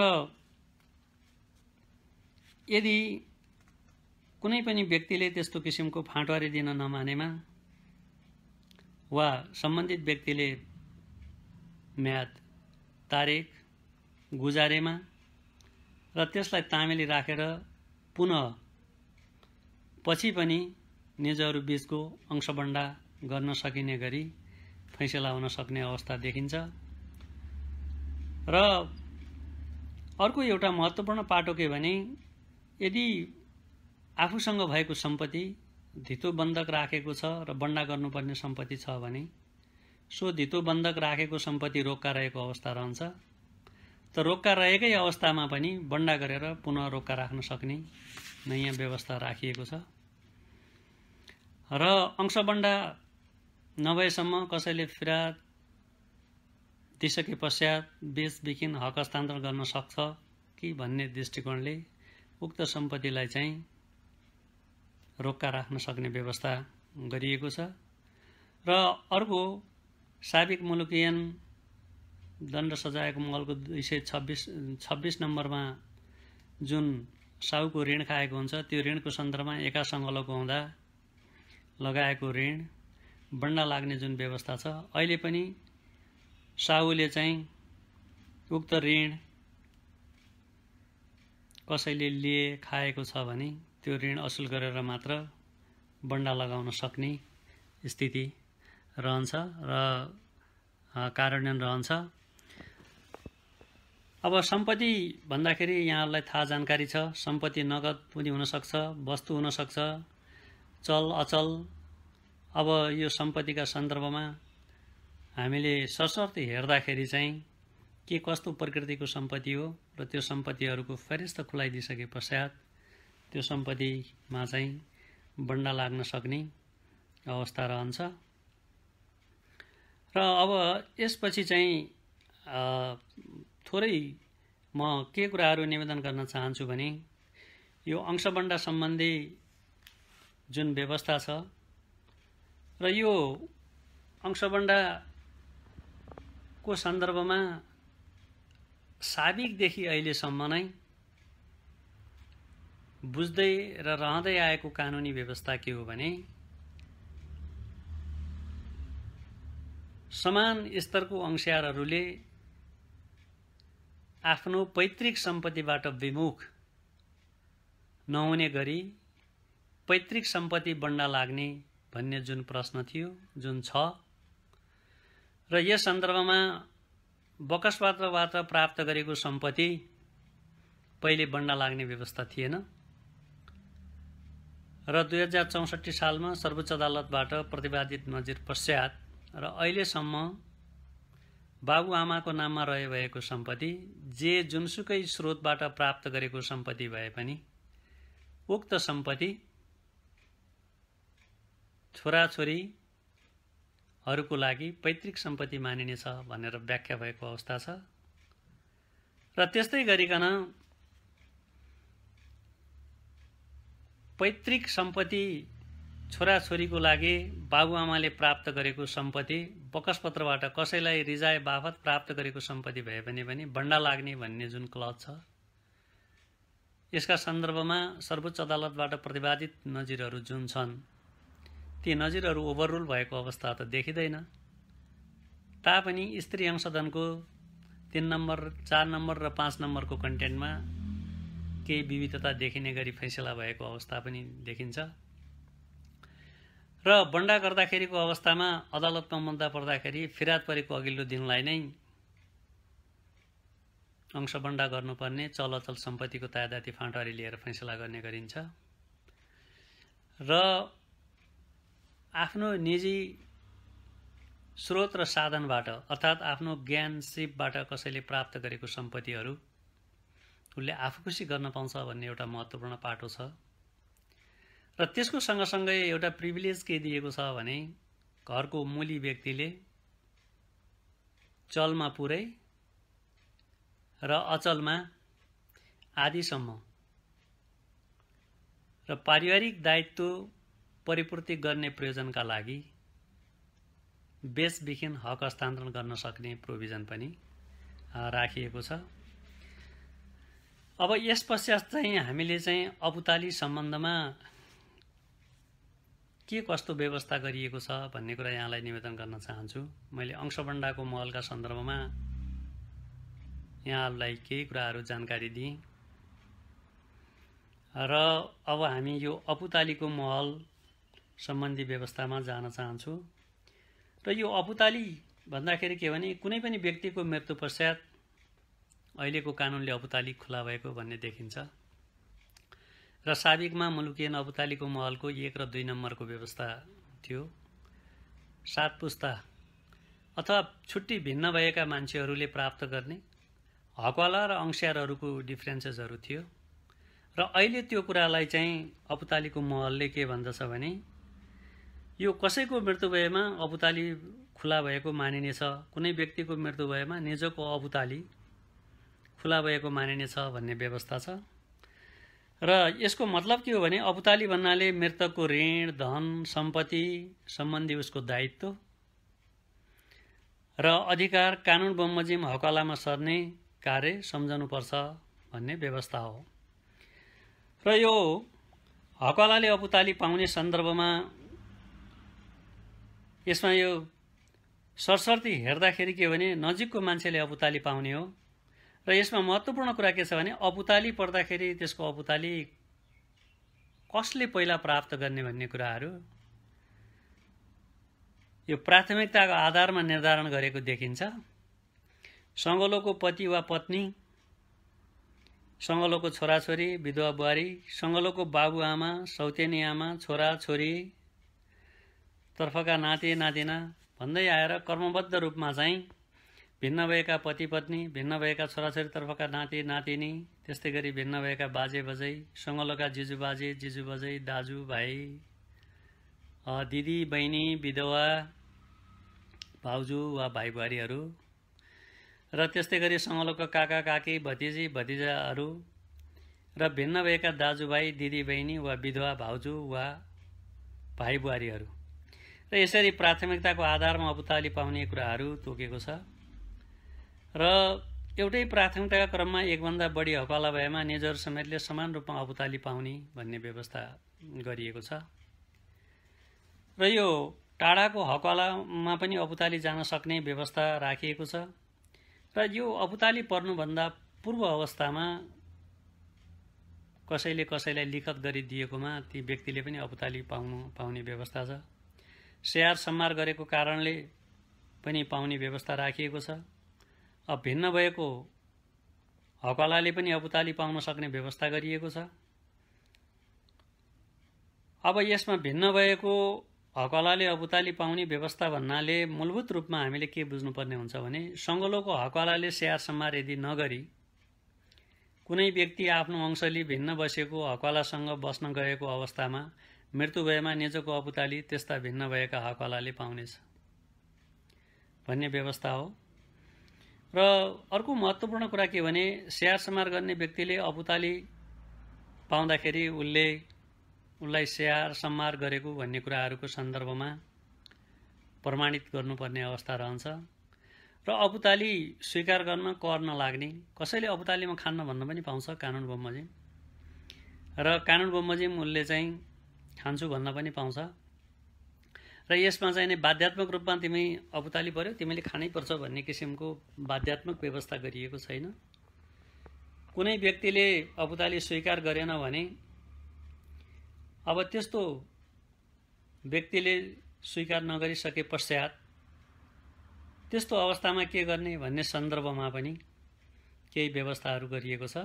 यदि कुनै पनि व्यक्तिले त्यस्तो किसिमको फाँटवारी दिन नमानेमा वा सम्बन्धित व्यक्तिले म्याद तारिख गुजारेमा र त्यसलाई तामेली राखेर पुनः पछि पनि निजहरू बीचको अंशबन्डा गर्न सकिने गरी फैसला हुन सक्ने अवस्था देखिन्छ र अर्को एउटा महत्त्वपूर्ण पाटो के भने यदि आफूसँग भएको सम्पत्ति धितो बन्धक राखेको छ र बन्डा गर्नुपर्ने सम्पत्ति छ भने सो धितो बन्धक राखेको सम्पत्ति रोक्का रहेको अवस्था रहन्छ त रोक्का रहेकै अवस्थामा पनि बन्डा गरेर पुनः रोक्का राख्न सक्ने नयाँ व्यवस्था राखिएको छ र अंशबन्डा नभएसम्म कसैले फिर्याद दिइसके पश्चात बेचबिखिन हक हस्तान्तरण गर्न सक्छ कि भन्ने दृष्टिकोणले उक्त सम्पत्तिलाई चाहिँ रोक्का राख्न सक्ने व्यवस्था गरिएको छ र अर्को साबिक मुलुकियन दण्ड सजायको मलको 226 नम्बरमा जुन साहुको ऋण खाएको हुन्छ त्यो ऋणको सन्दर्भमा एका सङ्कलको हुँदा लगाएको ऋण बन्डा लाग्ने जुन व्यवस्था छ अहिले पनि साहुले चाहिँ उक्त ऋण कसैले लिए खाएको छ भने त्यो ऋण असुल गरेर मात्र बन्डा लगाउन सक्ने स्थिति रहन्छ र कार्यान्वयन रहन्छ। अब सम्पत्ति भन्दाखेरि यहाँहरूलाई थाहा जानकारी छ, सम्पत्ति नगद पनि हुनसक्छ, वस्तु हुनसक्छ, चल अचल। अब यो सम्पत्तिका सन्दर्भमा हामीले सशर्त हेर्दाखेरि चाहिँ के कस्तो प्रकृतिको सम्पत्ति हो र त्यो सम्पत्तिहरूको फरिस्त खुलाइदिइसके पश्चात त्यो सम्पत्तिमा चाहिँ बन्डा लाग्न सक्ने अवस्था रहन्छ। र अब यसपछि चाहिँ थोरै म के कुराहरू निवेदन गर्न चाहन्छु भने यो अंशबन्डा सम्बन्धी जुन व्यवस्था छ र यो अंशबन्डाको सन्दर्भमा साबिकदेखि अहिलेसम्म नै बुझ्दै र रहँदै आएको कानुनी व्यवस्था के हो भने समान स्तरको अंशियारहरूले आफ्नो पैतृक सम्पत्तिबाट विमुख नहुने गरी पैतृक सम्पत्ति बन्डा लाग्ने भन्ने जुन प्रश्न थियो, जुन छ, र यस सन्दर्भमा बकसपत्रबाट प्राप्त गरेको सम्पत्ति पहिले बन्डा लाग्ने व्यवस्था थिएन र 2064 सालमा सर्वोच्च अदालतबाट प्रतिवादित नजिर पश्चात र अहिलेसम्म बाबुआमाको नाममा रहेको सम्पत्ति जे जुनसुकै स्रोतबाट प्राप्त गरेको सम्पत्ति भए पनि उक्त सम्पत्ति छोराछोरीहरूको लागि पैतृक सम्पत्ति मानिनेछ भनेर व्याख्या भएको अवस्था छ। र त्यस्तै गरिकन पैतृक सम्पत्ति छोराछोरीको लागि बाबुआमाले प्राप्त गरेको सम्पत्ति बकसपत्रबाट कसैलाई रिजाए बापत प्राप्त गरेको सम्पत्ति भए पनि बन्डा लाग्ने भन्ने जुन क्लज छ, यसका सन्दर्भमा सर्वोच्च अदालतबाट प्रतिवादित नजिरहरू जुन छन् ती नजिरहरू ओभररुल भएको अवस्था त देखिँदैन। तापनि स्त्री अंशधनको 3 नम्बर, 4 नम्बर र 5 नम्बरको कन्टेन्टमा केही विविधता देखिने गरी फैसला भएको अवस्था पनि देखिन्छ। र बन्डा गर्दाखेरिको अवस्थामा अदालतमा मुद्दा पर्दाखेरि फिराद परेको अघिल्लो दिनलाई नै अंश बन्डा गर्नुपर्ने चलअचल सम्पत्तिको तादाती फाँटवारी लिएर फैसला गर्ने गरिन्छ। र आफ्नो निजी स्रोत र साधनबाट अर्थात् आफ्नो ज्ञान सिपबाट कसैले प्राप्त गरेको सम्पत्तिहरू उसले आफू खुसी गर्न पाउँछ भन्ने एउटा महत्त्वपूर्ण पाटो छ। र त्यसको सँगसँगै एउटा प्रिभिलेज के दिएको छ भने घरको मूली व्यक्तिले चलमा पुरै र अचलमा आदिसम्म र पारिवारिक दायित्व परिपूर्ति गर्ने प्रयोजनका लागि बेचबिखन हक हस्तान्तरण गर्न सक्ने प्रोभिजन पनि राखिएको छ। अब यस पश्चात चाहिँ हामीले चाहिँ अपुताली सम्बन्धमा के कस्तो व्यवस्था गरिएको छ भन्ने कुरा यहाँलाई निवेदन गर्न चाहन्छु। मैले अंशबन्डाको महलका सन्दर्भमा यहाँहरूलाई केही कुराहरू जानकारी दिएँ र अब हामी यो अपुतालीको महल सम्बन्धी व्यवस्थामा जान चाहन्छु। र यो अपुताली भन्दाखेरि के भने कुनै पनि व्यक्तिको मृत्यु पश्चात अहिलेको कानुनले अपुताली खुला भएको भन्ने देखिन्छ। र साबिकमा मुलुकियन अपुतालीको महलको 1 र 2 नम्बरको व्यवस्था थियो। 7 पुस्ता अथवा छुट्टी भिन्न भएका मान्छेहरूले प्राप्त गर्ने हकवाला र अंशियारहरूको डिफ्रेन्सेसहरू थियो। र अहिले त्यो कुरालाई चाहिँ अपुतालीको महलले के भन्दछ भने यो कसैको मृत्यु भएमा अपुताली खुला भएको मानिनेछ, कुनै व्यक्तिको मृत्यु भएमा निजको अपुताली खुला भएको मानिनेछ भन्ने व्यवस्था छ। र यसको मतलब के हो भने अपुताली भन्नाले मृतकको ऋण, धन, सम्पत्ति सम्बन्धी उसको दायित्व र अधिकार कानुन बमोजिम हकवालामा सर्ने कार्य सम्झनुपर्छ भन्ने व्यवस्था हो। र यो हकवालाले अपुताली पाउने सन्दर्भमा यसमा यो सरसर्ती हेर्दाखेरि के भने नजिकको मान्छेले अपुताली पाउने हो। र यसमा महत्त्वपूर्ण कुरा के छ भने अपुताली पर्दाखेरि त्यसको अपुताली कसले पहिला प्राप्त गर्ने भन्ने कुराहरू यो प्राथमिकताको आधारमा निर्धारण गरेको देखिन्छ। सङ्गलोको पति वा पत्नी, सङ्गलोको छोराछोरी, विधवा बुहारी, सङ्गलोको बाबुआमा, सौतेनी आमा, छोराछोरी तर्फका नाति नातिना भन्दै आएर कर्मबद्ध रूपमा चाहिँ भिन्न भएका पति पत्नी, भिन्न भएका छोराछोरी तर्फका नाति नातिनी, त्यस्तै गरी भिन्न भएका बाजे बजै, सङ्गलोका जिजु बाजे, जिजु बजै, दाजु भाइ, दिदी बहिनी, विधवा भाउजू वा भाइ बुहारीहरू र त्यस्तै गरी सङ्गलोका काका काकी, भतिजी भतिजाहरू र भिन्न भएका दाजुभाइ, दिदी बहिनी वा विधवा भाउजू वा भाइ बुहारीहरू र यसरी प्राथमिकताको आधारमा अपुताली पाउने कुराहरू तोकेको छ। र एउटै प्राथमिकताका क्रममा एकभन्दा बढी हकवाला भएमा निजहरू समेतले समान रूपमा अपुताली पाउने भन्ने व्यवस्था गरिएको छ। र यो टाढाको हकवालामा पनि अपुताली जान सक्ने व्यवस्था राखिएको छ। र यो अपुताली पर्नुभन्दा पूर्व अवस्थामा कसैले कसैलाई लिखत गरिदिएकोमा ती व्यक्तिले पनि अपुताली पाउने व्यवस्था छ। स्याहार सम्हार गरेको कारणले पनि पाउने व्यवस्था राखिएको छ। अब भिन्न भएको हकवालाले पनि अपुताली पाउन सक्ने व्यवस्था गरिएको छ। अब यसमा भिन्न भएको हकवालाले अपुताली पाउने व्यवस्था भन्नाले मूलभूत रूपमा हामीले के बुझ्नुपर्ने हुन्छ भने सङ्गलोको हकवालाले स्याहार सम्हार यदि नगरी कुनै व्यक्ति आफ्नो अंशले भिन्न बसेको हकवालासँग बस्न गएको अवस्थामा मृत्यु भएमा निजको अपुताली त्यस्ता भिन्न भएका हकवालाले पाउनेछ भन्ने व्यवस्था हो। र अर्को महत्त्वपूर्ण कुरा के भने स्याहार समार गर्ने व्यक्तिले अपुताली पाउँदाखेरि उसलाई स्याहार समार गरेको भन्ने कुराहरूको सन्दर्भमा प्रमाणित गर्नुपर्ने अवस्था रहन्छ। र अपुताली स्वीकार गर्न कर नलाग्ने, कसैले अपुतालीमा खान्न भन्न पनि पाउँछ कानुन बमोजिम, र कानुन बमोजिम उसले चाहिँ खान्छु भन्न पनि पाउँछ। र यसमा चाहिँ नि बाध्यात्मक रूपमा तिमी अपुताली पर्यो तिमीले खानै पर्छ भन्ने किसिमको बाध्यात्मक व्यवस्था गरिएको छैन। कुनै व्यक्तिले अपुताली स्वीकार गरेन भने अब त्यस्तो व्यक्तिले स्वीकार नगरिसके पश्चात त्यस्तो अवस्थामा के गर्ने भन्ने सन्दर्भमा पनि केही व्यवस्थाहरू गरिएको छ।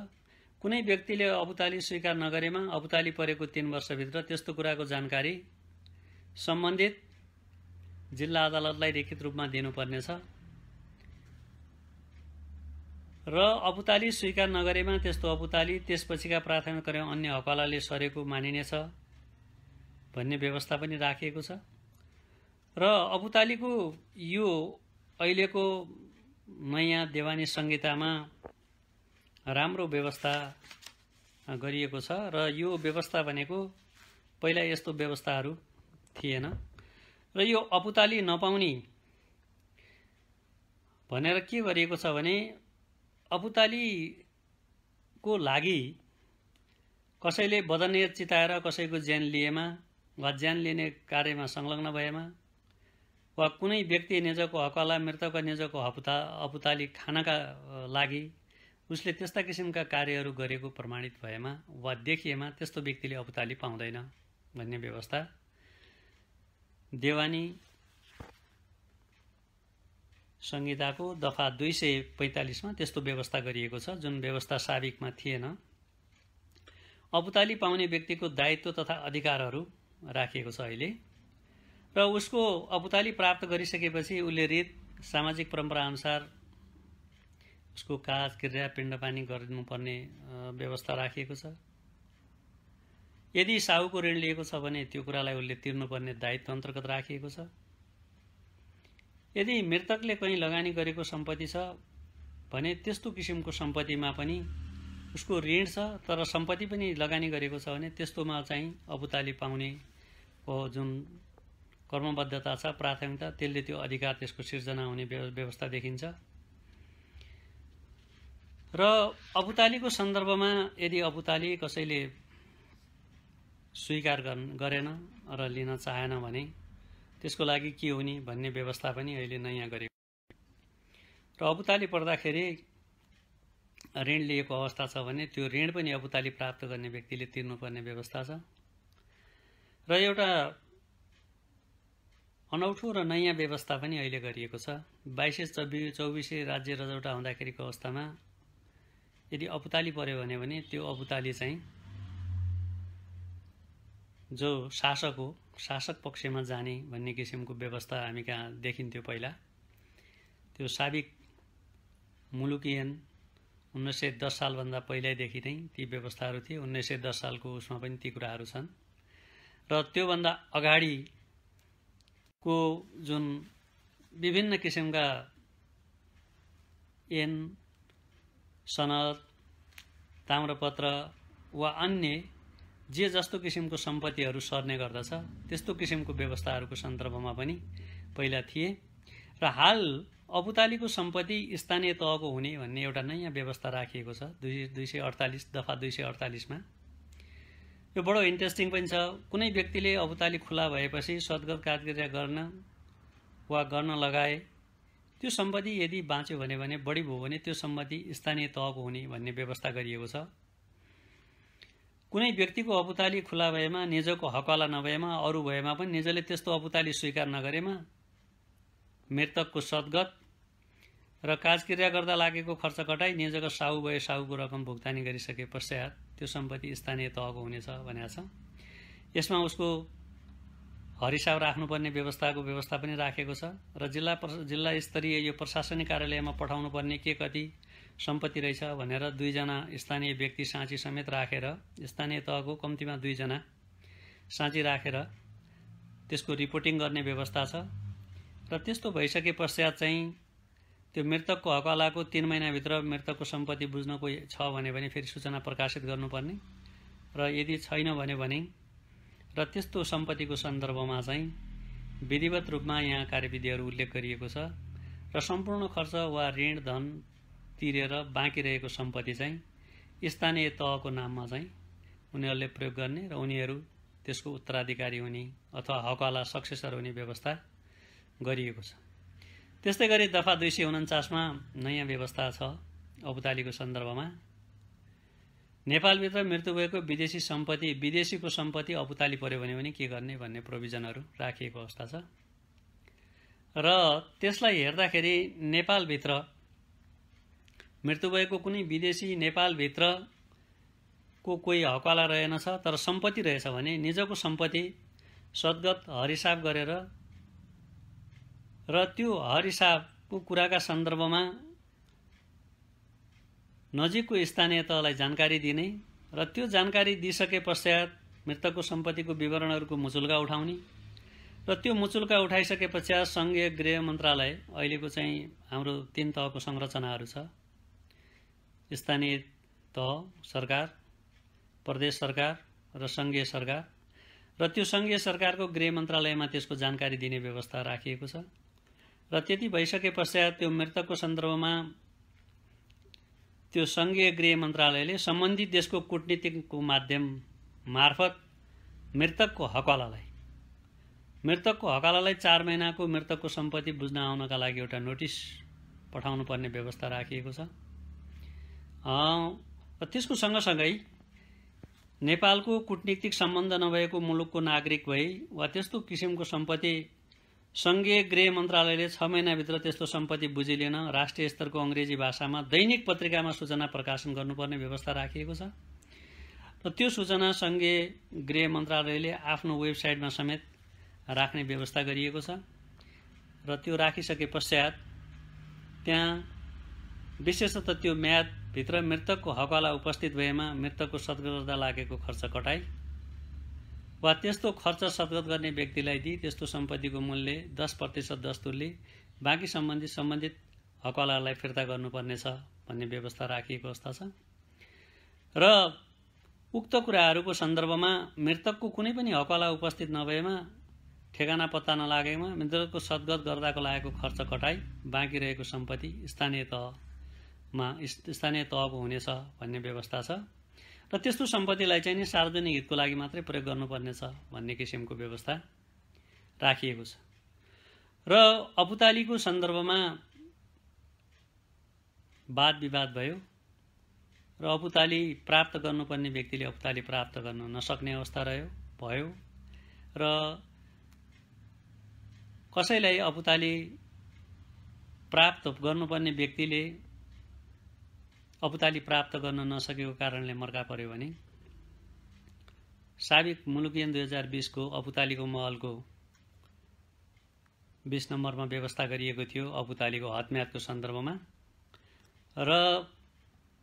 कुनै व्यक्तिले अपुताली स्वीकार नगरेमा अपुताली परेको 3 वर्षभित्र त्यस्तो कुराको जानकारी सम्बन्धित जिल्ला अदालतलाई लिखित रूपमा दिनुपर्नेछ। र अपुताली स्वीकार नगरेमा त्यस्तो अपुताली त्यसपछिका प्राथमिक कार्य अन्य हकवालाले सरेको मानिनेछ भन्ने व्यवस्था पनि राखिएको छ। र अपुतालीको यो अहिलेको नयाँ देवानी संहितामा राम्रो व्यवस्था गरिएको छ। र यो व्यवस्था भनेको पहिला यस्तो व्यवस्थाहरू थिएन। र यो अपुताली नपाउने भनेर के गरिएको छ भने अपुतालीको लागि कसैले बदनियत चिताएर कसैको ज्यान लिएमा वा ज्यान लिने कार्यमा संलग्न भएमा वा कुनै व्यक्ति निजको हकवाला मृतकका निजको अपुताली खानका लागि उसले त्यस्ता किसिमका कार्यहरू गरेको प्रमाणित भएमा वा देखिएमा त्यस्तो व्यक्तिले अपुताली पाउँदैन भन्ने व्यवस्था देवानी संहिताको दफा 245 मा त्यस्तो व्यवस्था गरिएको छ, जुन व्यवस्था साबिकमा थिएन। अपुताली पाउने व्यक्तिको दायित्व तथा अधिकारहरू राखिएको छ अहिले। र उसको अपुताली प्राप्त गरिसकेपछि उसले रीत सामाजिक परम्परा अनुसार उसको काज क्रिया पिण्डपानी गर्नुपर्ने व्यवस्था राखिएको छ। यदि साहुको ऋण लिएको छ भने त्यो कुरालाई उसले तिर्नुपर्ने दायित्व अन्तर्गत राखिएको छ। यदि मृतकले कहीँ लगानी गरेको सम्पत्ति छ भने त्यस्तो किसिमको सम्पत्तिमा पनि उसको ऋण छ तर सम्पत्ति पनि लगानी गरेको छ भने त्यस्तोमा चाहिँ अपुताली पाउने जुन कर्मबद्धता छ प्राथमिकता त्यसले त्यो अधिकार त्यसको सिर्जना हुने व्यवस्था देखिन्छ। र अपुतालीको सन्दर्भमा यदि अपुताली कसैले स्वीकार गरेन र लिन चाहेन भने त्यसको लागि के हुने भन्ने व्यवस्था पनि अहिले नयाँ गरेको। र अपुताली पर्दाखेरि ऋण लिएको अवस्था छ भने त्यो ऋण पनि अपुताली प्राप्त गर्ने व्यक्तिले तिर्नुपर्ने व्यवस्था छ। र एउटा अनौठो र नयाँ व्यवस्था पनि अहिले गरिएको छ। 2224 राज्य रजौटा हुँदाखेरिको अवस्थामा यदि अपुताली पर्यो भने त्यो अपुताली चाहिँ जो शासक पक्षमा जाने भन्ने किसिमको व्यवस्था हामी कहाँ देखिन्थ्यो पहिला। त्यो साबिक मुलुकियन 1910 सालभन्दा पहिल्यैदेखि नै ती व्यवस्थाहरू थिए। 1910 सालको उसमा पनि ती कुराहरू छन्। र त्योभन्दा अगाडिको जुन विभिन्न किसिमका ऐन सनद ताम्रपत्र वा अन्य जे जस्तो किसिमको सम्पत्तिहरू सर्ने गर्दछ त्यस्तो किसिमको व्यवस्थाहरूको सन्दर्भमा पनि पहिला थिए। र हाल अपुतालीको सम्पत्ति स्थानीय तहको हुने भन्ने एउटा नयाँ व्यवस्था राखिएको छ 248 दफा 248 मा। यो बडो इन्ट्रेस्टिङ पनि छ। कुनै व्यक्तिले अपुताली खुला भएपछि सद्गत कार्यक्रिया गर्न वा गर्न लगाए त्यो सम्पत्ति यदि बाँच्यो भने बढी भयो भने त्यो सम्पत्ति स्थानीय तहको हुने भन्ने व्यवस्था गरिएको छ। कुनै व्यक्तिको अपुताली खुला भएमा निजको हकवाला नभएमा अरू भएमा पनि निजले त्यस्तो अपुताली स्वीकार नगरेमा मृतकको सद्गत र काजक्रिया गर्दा लागेको खर्च कटाई निजको साहु भए साहुको रकम भुक्तानी गरिसके पश्चात त्यो सम्पत्ति स्थानीय तहको हुनेछ भनेको छ। यसमा उसको हरिसाब राख्नुपर्ने व्यवस्था पनि राखेको छ। र जिल्ला स्तरीय यो प्रशासनिक कार्यालयमा पठाउनु पर्ने के कति सम्पत्ति रहेछ भनेर 2 जना स्थानीय व्यक्ति साँची समेत राखेर स्थानीय तहको कम्तीमा 2 जना साँची राखेर त्यसको रिपोर्टिङ गर्ने व्यवस्था छ। र त्यस्तो भइसके पश्चात चाहिँ त्यो मृतकको हकवालाको 3 महिनाभित्र मृतकको सम्पत्ति बुझ्नको छ भने फेरि सूचना प्रकाशित गर्नुपर्ने र यदि छैन भने र त्यस्तो सम्पत्तिको सन्दर्भमा चाहिँ विधिवत रूपमा यहाँ कार्यविधिहरू उल्लेख गरिएको छ र सम्पूर्ण खर्च वा ऋण धन तिरेर बाँकी रहेको सम्पत्ति चाहिँ स्थानीय तहको नाममा चाहिँ उनीहरूले प्रयोग गर्ने र उनीहरू त्यसको उत्तराधिकारी हुने अथवा हकवाला सक्सेसर हुने व्यवस्था गरिएको छ। त्यस्तै गरी दफा 249 मा नयाँ व्यवस्था छ औपचारिकको सन्दर्भमा। नेपालभित्र मृत्यु भएको विदेशीको सम्पत्ति औपचाली पर्यो भने के गर्ने भन्ने प्रोभिजनहरू राखिएको अवस्था छ र त्यसलाई हेर्दाखेरि नेपालभित्र मृत्यु भएको कुनै विदेशी नेपालभित्रको कोही हकवाला रहेनछ तर सम्पत्ति रहेछ भने निजको सम्पत्ति सद्गत हरिसाब गरेर र त्यो हरिसाबको कुराका सन्दर्भमा नजिकको स्थानीय तहलाई जानकारी दिने र त्यो जानकारी दिइसके पश्चात मृतकको सम्पत्तिको विवरणहरूको मुचुल्का उठाउने र त्यो मुचुल्का उठाइसके पश्चात संघीय गृह मन्त्रालय अहिलेको चाहिँ हाम्रो 3 तहको संरचनाहरू छ, स्थानीय तह सरकार, प्रदेश सरकार र संघीय सरकार र त्यो संघीय सरकारको गृह मन्त्रालयमा त्यसको जानकारी दिने व्यवस्था राखिएको छ र त्यति भइसके पश्चात त्यो मृतकको सन्दर्भमा त्यो संघीय गृह मन्त्रालयले सम्बन्धित देशको कूटनीतिको माध्यम मार्फत मृतकको हकवालालाई 4 महिनाको मृतकको सम्पत्ति बुझ्न आउनका लागि एउटा नोटिस पठाउनु पर्ने व्यवस्था राखिएको छ। त्यसको सँगसँगै नेपालको कूटनीतिक सम्बन्ध नभएको मुलुकको नागरिक भई वा त्यस्तो किसिमको सम्पत्ति संघीय गृह मन्त्रालयले 6 महिनाभित्र त्यस्तो सम्पत्ति बुझिलिन राष्ट्रिय स्तरको अंग्रेजी भाषामा दैनिक पत्रिकामा सूचना प्रकाशन गर्नुपर्ने व्यवस्था राखिएको छ र त्यो सूचना संघीय गृह मन्त्रालयले आफ्नो वेबसाइटमा समेत राख्ने व्यवस्था गरिएको छ र त्यो राखिसके पश्चात त्यहाँ विशेषतः त्यो म्यादभित्र मृतकको हकवाला उपस्थित भएमा मृतकको सद्गत गर्दा लागेको खर्च कटाई वा त्यस्तो खर्च सद्गत गर्ने व्यक्तिलाई दिई त्यस्तो सम्पत्तिको मूल्य 10% दस्तुरले बाँकी सम्बन्धित हकवालालाई फिर्ता गर्नुपर्नेछ भन्ने व्यवस्था राखिएको अवस्था छ र उक्त कुराहरूको सन्दर्भमा मृतकको कुनै पनि हकवाला उपस्थित नभएमा ठेगाना पत्ता नलागेमा मृतकको सद्गत गर्दाको लागेको खर्च कटाई बाँकी रहेको सम्पत्ति स्थानीय तहको हुनेछ भन्ने व्यवस्था छ र त्यस्तो सम्पत्तिलाई चाहिँ नि सार्वजनिक हितको लागि मात्रै प्रयोग गर्नुपर्नेछ भन्ने किसिमको व्यवस्था राखिएको छ र औपचालिकको सन्दर्भमा वाद विवाद भयो र औपचाली प्राप्त गर्नुपर्ने व्यक्तिले औपचाली प्राप्त गर्न नसक्ने अवस्था भयो र कसैलाई औपचाली प्राप्त गर्नुपर्ने व्यक्तिले औपचाली प्राप्त गर्न नसकेको कारणले मर्का पर्यो भने साबिक मुलुकियन 2020 को औपचालिको महलको 20 नम्बरमा व्यवस्था गरिएको थियो औपचालिको हदम्यादको सन्दर्भमा र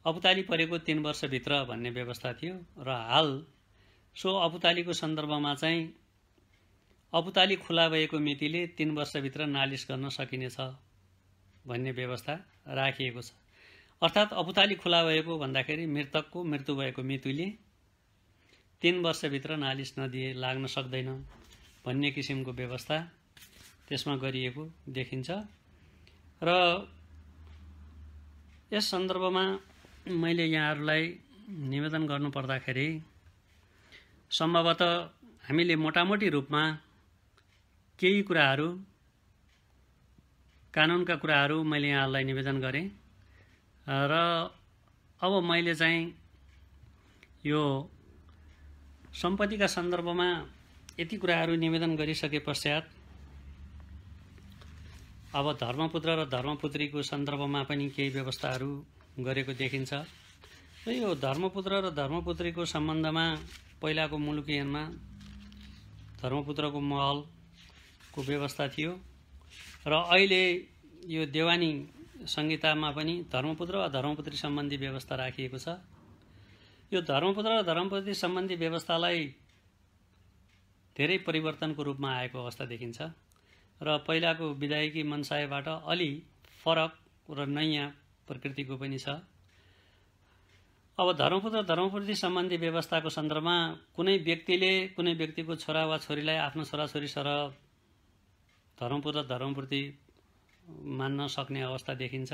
औपचाली परेको 3 वर्षभित्र भन्ने व्यवस्था थियो र हाल सो औपचालिको सन्दर्भमा चाहिँ औपचाली खुला भएको मितिले 3 वर्षभित्र नालिस गर्न सकिनेछ भन्ने व्यवस्था राखिएको छ। अर्थात् औपचाली खुला भएको भन्दाखेरि मृतकको मृत्यु भएको मितिले 3 वर्षभित्र नालिस लाग्न सक्दैन भन्ने किसिमको व्यवस्था त्यसमा गरिएको देखिन्छ र यस सन्दर्भमा मैले यहाँहरूलाई निवेदन गर्नुपर्दाखेरि सम्भवतः हामीले मोटामोटी रूपमा केही कुराहरू कानुनका कुराहरू मैले यहाँहरूलाई निवेदन गरेँ र अब मैले चाहिँ यो सम्पत्तिका सन्दर्भमा यति कुराहरू निवेदन गरिसके पश्चात अब धर्मपुत्र र धर्मपुत्रीको सन्दर्भमा पनि केही व्यवस्थाहरू गरेको देखिन्छ र यो धर्मपुत्र र धर्मपुत्रीको सम्बन्धमा पहिलाको मुलुकियनमा धर्मपुत्रको महलको व्यवस्था थियो र अहिले यो देवानी संहितामा पनि धर्मपुत्र वा धर्मपुत्री सम्बन्धी व्यवस्था राखिएको छ। यो धर्मपुत्र र धर्मपुत्री सम्बन्धी व्यवस्थालाई धेरै परिवर्तनको रूपमा आएको अवस्था देखिन्छ र पहिलाको विधायकी मनसायबाट अलि फरक र नयाँ प्रकृतिको पनि छ। अब धर्मपुत्र धर्मपुत्री सम्बन्धी व्यवस्थाको सन्दर्भमा कुनै व्यक्तिले कुनै व्यक्तिको छोरा वा छोरीलाई आफ्नो छोराछोरी सरह धर्मपुत्र धर्मपुत्री मान्न सक्ने अवस्था देखिन्छ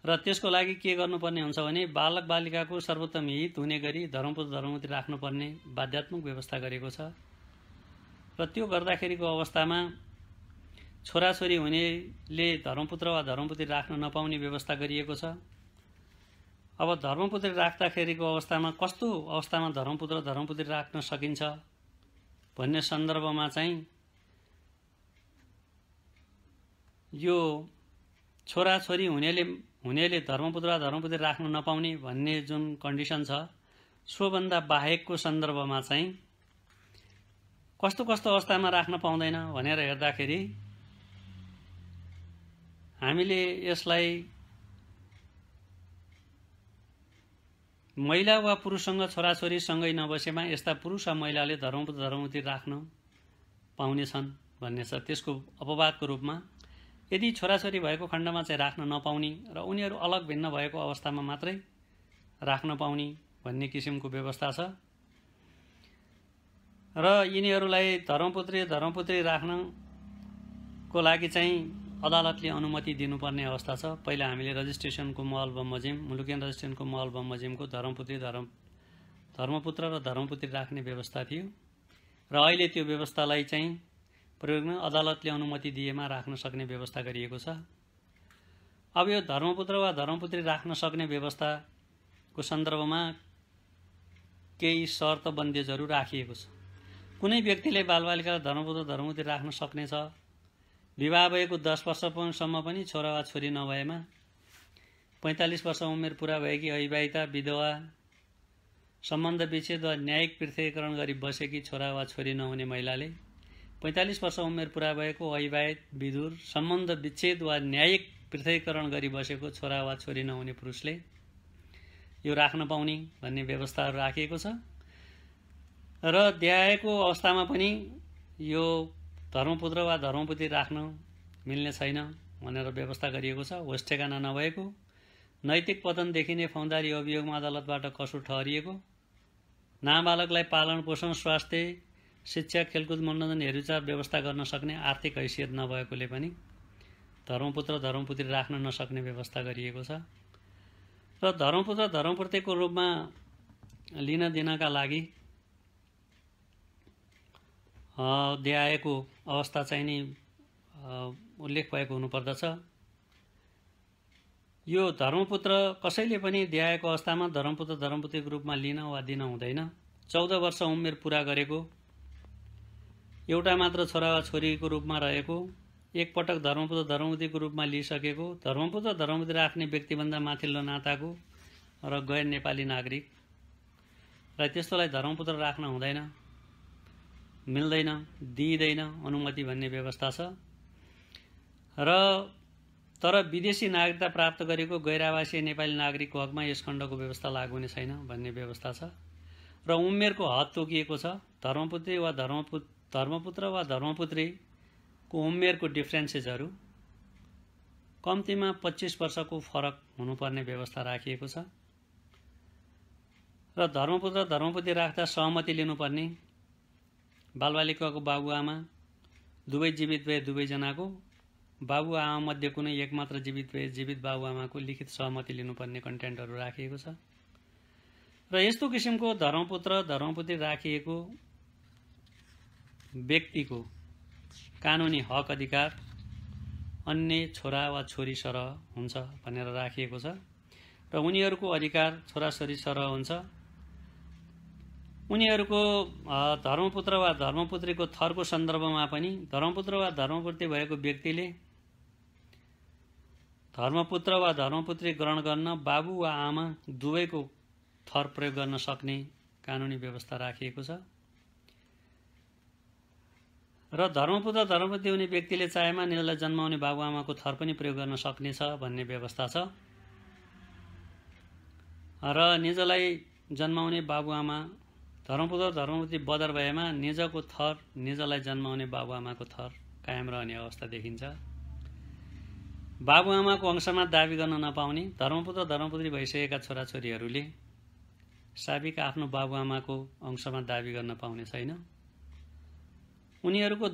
र त्यसको लागि के गर्नुपर्ने हुन्छ भने बालक बालिकाको सर्वोत्तम हित हुने गरी धर्मपुत्र धर्मपुत्री राख्नुपर्ने बाध्यात्मक व्यवस्था गरेको छ र त्यो गर्दाखेरिको अवस्थामा छोराछोरी हुनेले धर्मपुत्र वा धर्मपुत्री राख्न नपाउने व्यवस्था गरिएको छ। अब धर्मपुत्री राख्दाखेरिको अवस्थामा कस्तो अवस्थामा धर्मपुत्र धर्मपुत्री राख्न सकिन्छ भन्ने सन्दर्भमा चाहिँ यो छोराछोरी हुनेले धर्मपुत्र वा धर्मपुत्री राख्न नपाउने भन्ने जुन कन्डिसन छ सोभन्दा बाहेकको सन्दर्भमा चाहिँ कस्तो कस्तो अवस्थामा राख्न पाउँदैन भनेर हेर्दाखेरि हामीले यसलाई महिला वा पुरुषसँग छोराछोरी सँगै नबसेमा यस्ता पुरुष वा महिलाले धर्मपुत्र धर्मपुत्री राख्न पाउने छन् भन्ने छ। त्यसको अपवादको रूपमा यदि छोराछोरी भएको खण्डमा चाहिँ राख्न नपाउने र उनीहरू अलग भिन्न भएको अवस्थामा मात्रै राख्न पाउने भन्ने किसिमको व्यवस्था छ र यिनीहरूलाई धर्मपुत्री राख्नको लागि चाहिँ अदालतले अनुमति दिनुपर्ने अवस्था छ। पहिला हामीले रजिस्ट्रेसनको महल बमोजिम मुलुकियन रजिस्ट्रेसनको महल बमोजिमको धर्मपुत्र र धर्मपुत्री राख्ने व्यवस्था थियो र अहिले त्यो व्यवस्थालाई चाहिँ प्रयोगमा अदालतले अनुमति दिएमा राख्न सक्ने व्यवस्था गरिएको छ। अब यो धर्मपुत्र वा धर्मपुत्री राख्न सक्ने व्यवस्थाको सन्दर्भमा केही शर्त बन्देजहरू राखिएको छ। कुनै व्यक्तिले बालबालिकालाई धर्मपुत्र धर्मपुत्री राख्न सक्नेछ। विवाह भएको 10 वर्षसम्म पनि छोरा वा छोरी नभएमा 45 वर्ष उमेर पुरा भएकी अविवाहिता विधवा सम्बन्ध विच्छेद वा न्यायिक पृथकीकरण गरी बसेकी छोरा वा छोरी नहुने महिलाले 45 वर्ष उमेर पुरा भएको अविवाहित विधुर सम्बन्ध विच्छेद वा न्यायिक पृथकीकरण गरी बसेको छोरा वा छोरी नहुने पुरुषले यो राख्न पाउने भन्ने व्यवस्थाहरू राखिएको छ र देहाएको अवस्थामा पनि यो धर्मपुत्र वा धर्मपुत्री राख्न मिल्ने छैन भनेर व्यवस्था गरिएको छ। होस ठेगाना नभएको नैतिक पतन देखिने फौजदारी अभियोगमा अदालतबाट कसुर ठहरिएको नाबालकलाई पालन पोषण स्वास्थ्य शिक्षा खेलकुद मनोरञ्जन हेरविचार व्यवस्था गर्न सक्ने आर्थिक हैसियत नभएकोले पनि धर्मपुत्र धर्मपुत्री राख्न नसक्ने व्यवस्था गरिएको छ र धर्मपुत्र धर्मपुत्रीको रूपमा लिन दिनका लागि देहाएको अवस्था चाहिँ नि उल्लेख भएको हुनुपर्दछ। यो धर्मपुत्र कसैले पनि देहाएको अवस्थामा धर्मपुत्र धर्मपुत्रीको रूपमा लिन वा दिन हुँदैन। 14 वर्ष उमेर पुरा गरेको एउटा मात्र छोरा वा छोरीको रूपमा रहेको एकपटक धर्मपुत्र धर्मपुत्रीको रूपमा लिइसकेको धर्मपुत्र धर्मपुत्री राख्ने व्यक्तिभन्दा माथिल्लो नाताको र गैर नेपाली नागरिक र त्यस्तोलाई धर्मपुत्र राख्न हुँदैन मिल्दैन दिइँदैन अनुमति भन्ने व्यवस्था छ र तर विदेशी नागरिकता प्राप्त गरेको गैर आवासीय नेपाली नागरिकको हकमा यस खण्डको व्यवस्था लागू हुने छैन भन्ने व्यवस्था छ र उमेरको हद तोकिएको छ। धर्मपुत्र वा धर्मपुत्रीको उमेरको डिफ्रेन्सेसहरू कम्तीमा 25 वर्षको फरक हुनुपर्ने व्यवस्था राखिएको छ र धर्मपुत्र धर्मपुत्री राख्दा सहमति लिनुपर्ने बालबालिकाको बाबुआमा दुवै जीवित भए दुवैजनाको बाबुआमा मध्ये कुनै एक मात्र जीवित भए जीवित बाबुआमाको लिखित सहमति लिनुपर्ने कन्टेन्टहरू राखिएको छ र यस्तो किसिमको धर्मपुत्र धर्मपुत्री राखिएको व्यक्तिको कानुनी हक अधिकार अन्य छोरा वा छोरी सरह हुन्छ भनेर राखिएको छ र उनीहरूको अधिकार छोराछोरी सरह हुन्छ। उनीहरूको धर्मपुत्र वा धर्मपुत्रीको थरको सन्दर्भमा पनि धर्मपुत्र वा धर्मपुत्री भएको व्यक्तिले धर्मपुत्र वा धर्मपुत्री ग्रहण गर्न बाबु वा आमा दुवैको थर प्रयोग गर्न सक्ने कानुनी व्यवस्था राखिएको छ र धर्मपुत्र धर्मपत्नी हुने व्यक्तिले चाहेमा निजलाई जन्माउने बाबुआमाको थर पनि प्रयोग गर्न सक्नेछ भन्ने व्यवस्था छ। र निजलाई जन्माउने बाबुआमा धर्मपुत्र धर्मपत्नी बदर भएमा निजको थर निजलाई जन्माउने बाबुआमाको थर कायम रहने अवस्था देखिन्छ। बाबुआमाको अंशमा दाबी गर्न नपाउने धर्मपुत्र धर्मपत्नी भइसकेका छोराछोरीहरूले साबिक आफ्नो बाबुआमाको अंशमा दाबी गर्न पाउने छैन। उनीहरूको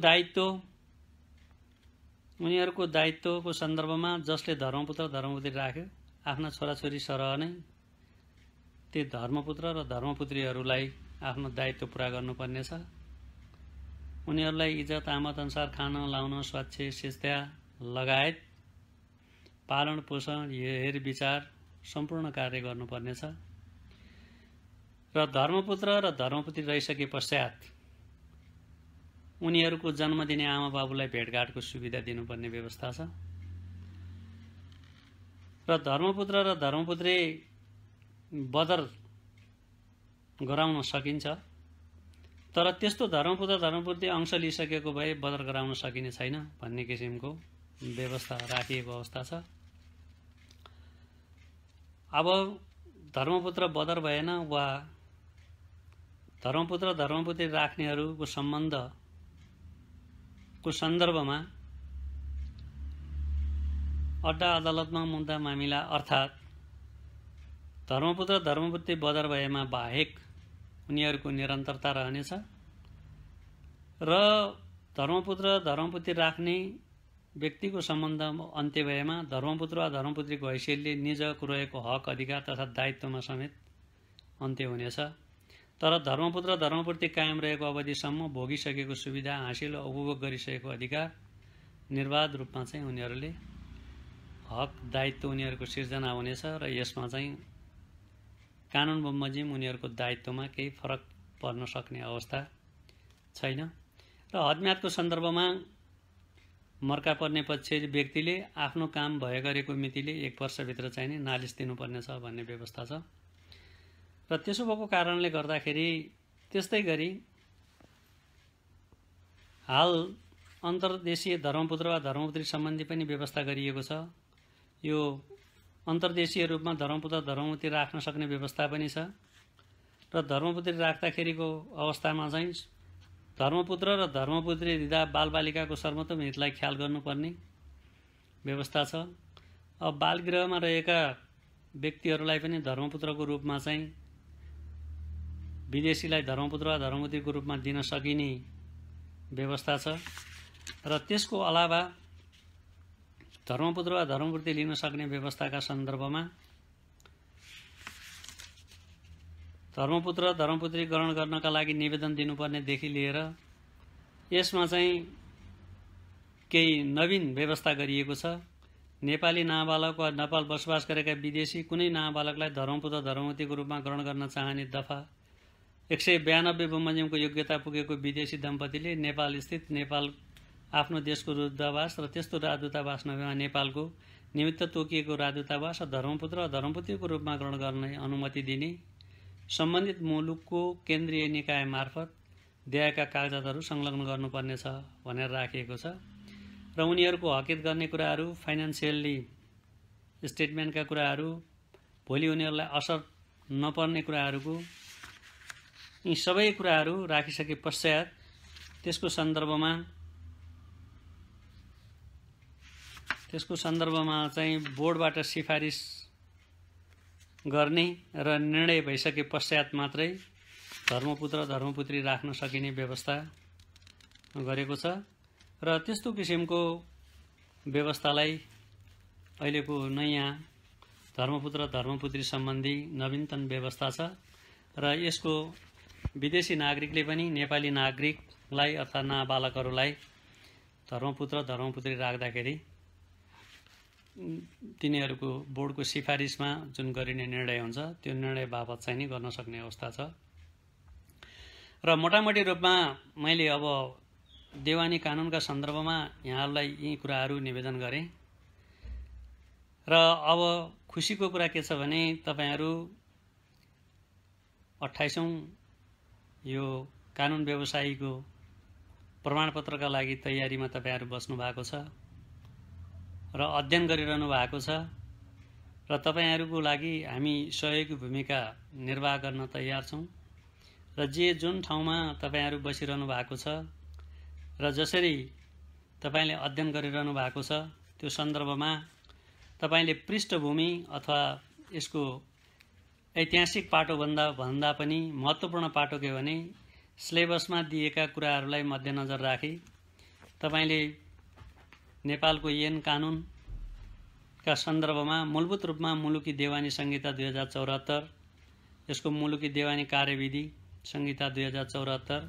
दायित्वको सन्दर्भमा जसले धर्मपुत्र धर्मपत्नी राख्यो आफ्ना छोराछोरी सरह नै ती धर्मपुत्र र धर्मपुत्रीहरूलाई आफ्नो दायित्व पुरा गर्नुपर्नेछ। उनीहरूलाई इज्जत आमद अनुसार खान लाउन स्वच्छ शिक्षा लगायत पालन पोषण हेरविचार सम्पूर्ण कार्य गर्नुपर्नेछ। र धर्मपुत्र र धर्मपत्नी रहिसके पश्चात उनीहरूको जन्म दिने आमा बाबुलाई भेटघाटको सुविधा दिनुपर्ने व्यवस्था छ। र धर्मपुत्र र धर्मपुत्री बदर गराउन सकिन्छ, तर त्यस्तो धर्मपुत्र धर्मपत्नी अंश लिइसकेको भए बदर गराउन सकिने छैन भन्ने किसिमको व्यवस्था राखिएको अवस्था छ। अब धर्मपुत्र बदर भएन वा धर्मपुत्र धर्मपत्नी राख्नेहरूको सम्बन्धको सन्दर्भमा अड्डा अदालतमा मुद्दा मामिला अर्थात् धर्मपुत्र धर्मपत्नी बदर भएमा बाहेक उनीहरूको निरन्तरता रहनेछ र धर्मपुत्र धर्मपत्नी राख्ने व्यक्तिको सम्बन्ध अन्त्य भएमा धर्मपुत्र वा धर्मपत्नीको हैसियतले निजको रहेको हक अधिकार तथा दायित्वमा समेत अन्त्य हुनेछ। तर धर्मपुत्र धर्मपत्नी कायम रहेको अवधिसम्म भोगिसकेको सुविधा हासिल उपभोग गरिसकेको अधिकार निर्वाध रूपमा चाहिँ उनीहरूले हक दायित्व उनीहरूको सिर्जना हुनेछ र यसमा चाहिँ कानुन बमोजिम उनीहरूको दायित्वमा केही फरक पर्न सक्ने अवस्था छैन। र हदम्यादको सन्दर्भमा मर्का पर्ने पक्ष व्यक्तिले आफ्नो काम भए गरेको मितिले 1 वर्षभित्र चाहिँ नै नालिस दिनुपर्नेछ भन्ने व्यवस्था छ। र त्यसो भएको कारणले गर्दाखेरि त्यस्तै गरी हाल अन्तर्देशीय धर्मपुत्र वा धर्मपत्नी सम्बन्धी पनि व्यवस्था गरिएको छ। यो अन्तर्देशीय रूपमा धर्मपुत्र धर्मपत्नी राख्न सक्ने व्यवस्था पनि छ। र धर्मपत्नी राख्दाखेरिको अवस्थामा चाहिँ धर्मपुत्र र धर्मपत्नी दिँदा बालबालिकाको सर्वोत्तम हितलाई ख्याल गर्नुपर्ने व्यवस्था छ। अब बालगृहमा रहेका व्यक्तिहरूलाई पनि धर्मपुत्रको रूपमा चाहिँ विदेशीलाई धर्मपुत्र वा धर्मपत्नीको रूपमा दिन सकिने व्यवस्था छ। र त्यसको अलावा धर्मपुत्र वा धर्मपत्नी लिन सक्ने व्यवस्थाका सन्दर्भमा धर्मपुत्र धर्मपत्नी ग्रहण गर्नका लागि निवेदन दिनुपर्नेदेखि लिएर यसमा चाहिँ केही नवीन व्यवस्था गरिएको छ। नेपाली नाबालक वा नेपाल बसोबास गरेका विदेशी कुनै नाबालकलाई धर्मपुत्र धर्मपत्नीको रूपमा ग्रहण गर्न चाहने दफा 192 बमोजिमको योग्यता पुगेको विदेशी दम्पतिले नेपाल स्थित नेपाल आफ्नो देशको दूतावास र त्यस्तो राजदूतावास नभएमा नेपालको निमित्त तोकिएको राजदूतावास र धर्मपुत्र वा धर्मपत्नीको रूपमा ग्रहण गर्ने अनुमति दिने सम्बन्धित मुलुकको केन्द्रीय निकाय मार्फत दिएका कागजातहरू संलग्न गर्नुपर्नेछ भनेर राखिएको छ। र उनीहरूको हकित गर्ने कुराहरू फाइनान्सियली स्टेटमेन्टका कुराहरू भोलि उनीहरूलाई असर नपर्ने कुराहरूको यी सबै कुराहरू राखिसके पश्चात त्यसको सन्दर्भमा चाहिँ बोर्डबाट सिफारिस गर्ने र निर्णय भइसके पश्चात मात्रै धर्मपुत्र धर्मपुत्री राख्न सकिने व्यवस्था गरेको छ। र त्यस्तो किसिमको व्यवस्थालाई अहिलेको नयाँ धर्मपुत्र धर्मपुत्री सम्बन्धी नवीनतम व्यवस्था छ। र यसको विदेशी नागरिकले पनि नेपाली नागरिकलाई अर्थात् नाबालकहरूलाई धर्मपुत्र धर्मपुत्री राख्दाखेरि तिनीहरूको बोर्डको सिफारिसमा जुन गरिने निर्णय हुन्छ त्यो निर्णय बापत चाहिँ नि गर्न सक्ने अवस्था छ। र मोटामोटी रूपमा मैले अब देवानी कानुनका सन्दर्भमा यहाँहरूलाई यी कुराहरू निवेदन गरेँ। र अब खुसीको कुरा के छ भने तपाईहरू 28औं यो कानुन व्यवसायीको प्रमाणपत्रका लागि तयारीमा तपाईहरु बस्नु भएको छ र अध्ययन गरिरहनु भएको छ र तपाईहरुको लागि हामी सहयोगी भूमिका निर्वाह गर्न तयार छौं र जुन ठाउँमा तपाईहरु बसिरहनु भएको छ र जसरी तपाईले अध्ययन गरिरहनु भएको छ त्यो सन्दर्भमा तपाईले पृष्ठभूमि अथवा यसको ऐतिहासिक पाटो भन्दा पनि महत्त्वपूर्ण पाटो के भने सिलेबसमा दिएका कुराहरूलाई मध्यनजर राखी तपाईले नेपालको ऐन कानुनका सन्दर्भमा मूलभूत रूपमा मुलुकी देवानी संहिता 2074, यसको मुलुकी देवानी कार्यविधि संहिता 2074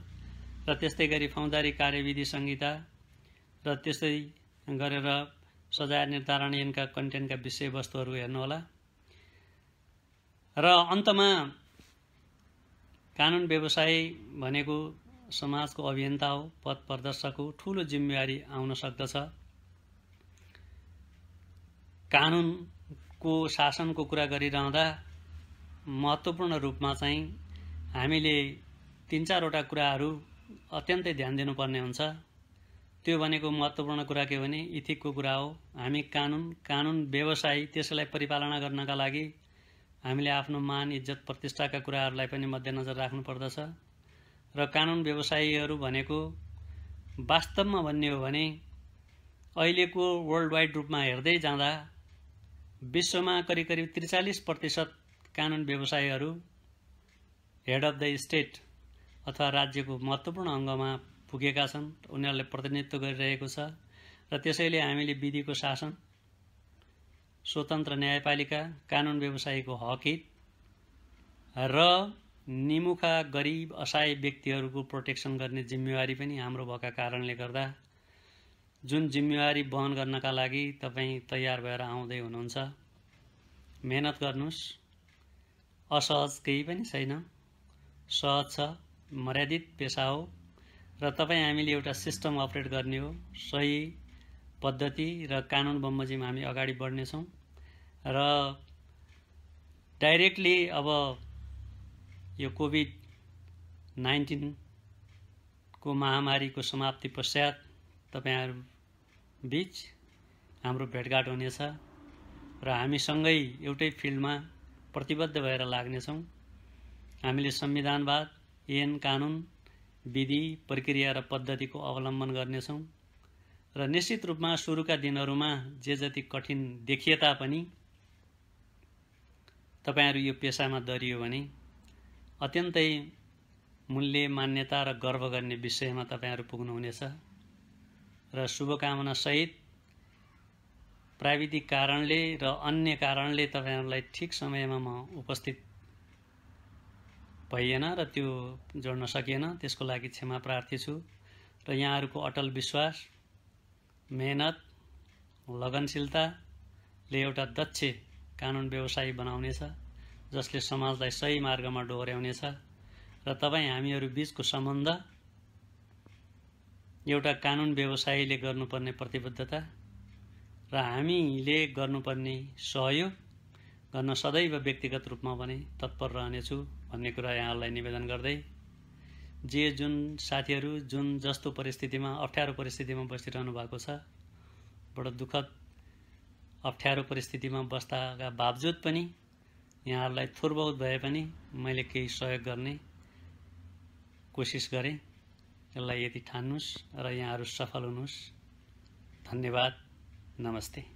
र त्यस्तै गरी फौजदारी कार्यविधि संहिता र त्यस्तै गरेर सजाय निर्धारण ऐनका कन्टेन्टका विषयवस्तुहरू हेर्नु होला। र अन्तमा कानुन व्यवसायी भनेको समाजको अभियन्ता हो, पथ प्रदर्शक हो, ठूलो जिम्मेवारी आउन सक्दछ। कानुनको शासनको कुरा गरिरहँदा महत्त्वपूर्ण रूपमा चाहिँ हामीले 3-4 वटा कुराहरू अत्यन्तै ध्यान दिनुपर्ने हुन्छ। त्यो भनेको महत्त्वपूर्ण कुरा के भने इथिकको कुरा हो। हामी कानुन व्यवसायी त्यसलाई परिपालना गर्नका लागि हामीले आफ्नो मान इज्जत प्रतिष्ठाका कुराहरूलाई पनि मध्यनजर राख्नु पर्दछ र कानुन व्यवसायीहरू भनेको वास्तवमा भन्ने हो भने अहिलेको वर्ल्ड वाइड रूपमा हेर्दै जाँदा विश्वमा करिब 43% कानुन व्यवसायीहरू हेड अफ द स्टेट अथवा राज्यको महत्त्वपूर्ण अङ्गमा पुगेका छन्। उनीहरूले प्रतिनिधित्व गरिरहेको छ र त्यसैले हामीले विधिको शासन, स्वतन्त्र न्यायपालिका, कानुन व्यवसायीको हकहित र निमुखा गरिब असहाय व्यक्तिहरूको प्रोटेक्सन गर्ने जिम्मेवारी पनि हाम्रो भएका कारणले गर्दा जुन जिम्मेवारी वहन गर्नका लागि तपाई तयार भएर आउँदै हुनुहुन्छ, मेहनत गर्नुस्। असहज केही पनि छैन, सहज छ, मर्यादित पेशा हो र तपाई हामीले एउटा सिस्टम अपरेट गर्ने हो। सही पद्धति र कानुन बमोजिम हामी अगाडि बढ्नेछौँ र डाइरेक्टली अब यो कोभिड-19 को महामारीको समाप्ति पश्चात तपाईहरु बीच हाम्रो भेटघाट हुनेछ र हामी सँगै एउटै फिल्डमा प्रतिबद्ध भएर लाग्नेछौँ। हामीले संविधानवाद, ऐन कानुन, विधि, प्रक्रिया र पद्धतिको अवलम्बन गर्नेछौँ र निश्चित रूपमा सुरुका दिनहरूमा जे जति कठिन देखिए तापनि तपाईहरु यो पेशामा दरियो भने अत्यन्तै मूल्य, मान्यता र गर्व गर्ने विषयमा तपाईहरु पुग्नुहुनेछ र शुभकामना सहित प्राविधिक कारणले र अन्य कारणले तपाईहरुलाई ठिक समयमा म उपस्थित भइएन र त्यो जोड्न सकिएन, त्यसको लागि क्षमा प्रार्थी छु र यहाँहरुको अटल विश्वास, मेहनत, लगनशीलताले एउटा दक्ष कानुन व्यवसायी बनाउनेछ जसले समाजलाई सही मार्गमा डोर्याउनेछ र तपाई हामीहरु बीचको सम्बन्ध एउटा कानुन व्यवसायीले गर्नुपर्ने प्रतिबद्धता र हामीले गर्नुपर्ने सहयोग गर्न सदैव व्यक्तिगत रूपमा पनि तत्पर रहनेछु भन्ने कुरा यहाँलाई निवेदन गर्दै जुन साथीहरु जुन जस्तो परिस्थितिमा अप्ठ्यारो परिस्थितिमा बसिरहनु भएको छ, बडो दुःखद अप्ठ्यारो परिस्थितिमा बस्दाका बावजुद पनि यहाँहरुलाई थोर बहुत भए पनि मैले केही सहयोग गर्ने कोसिस गरे। यसलाई यति ठान्नुस् र यहाँहरु सफल हुनुस्। धन्यवाद। नमस्ते।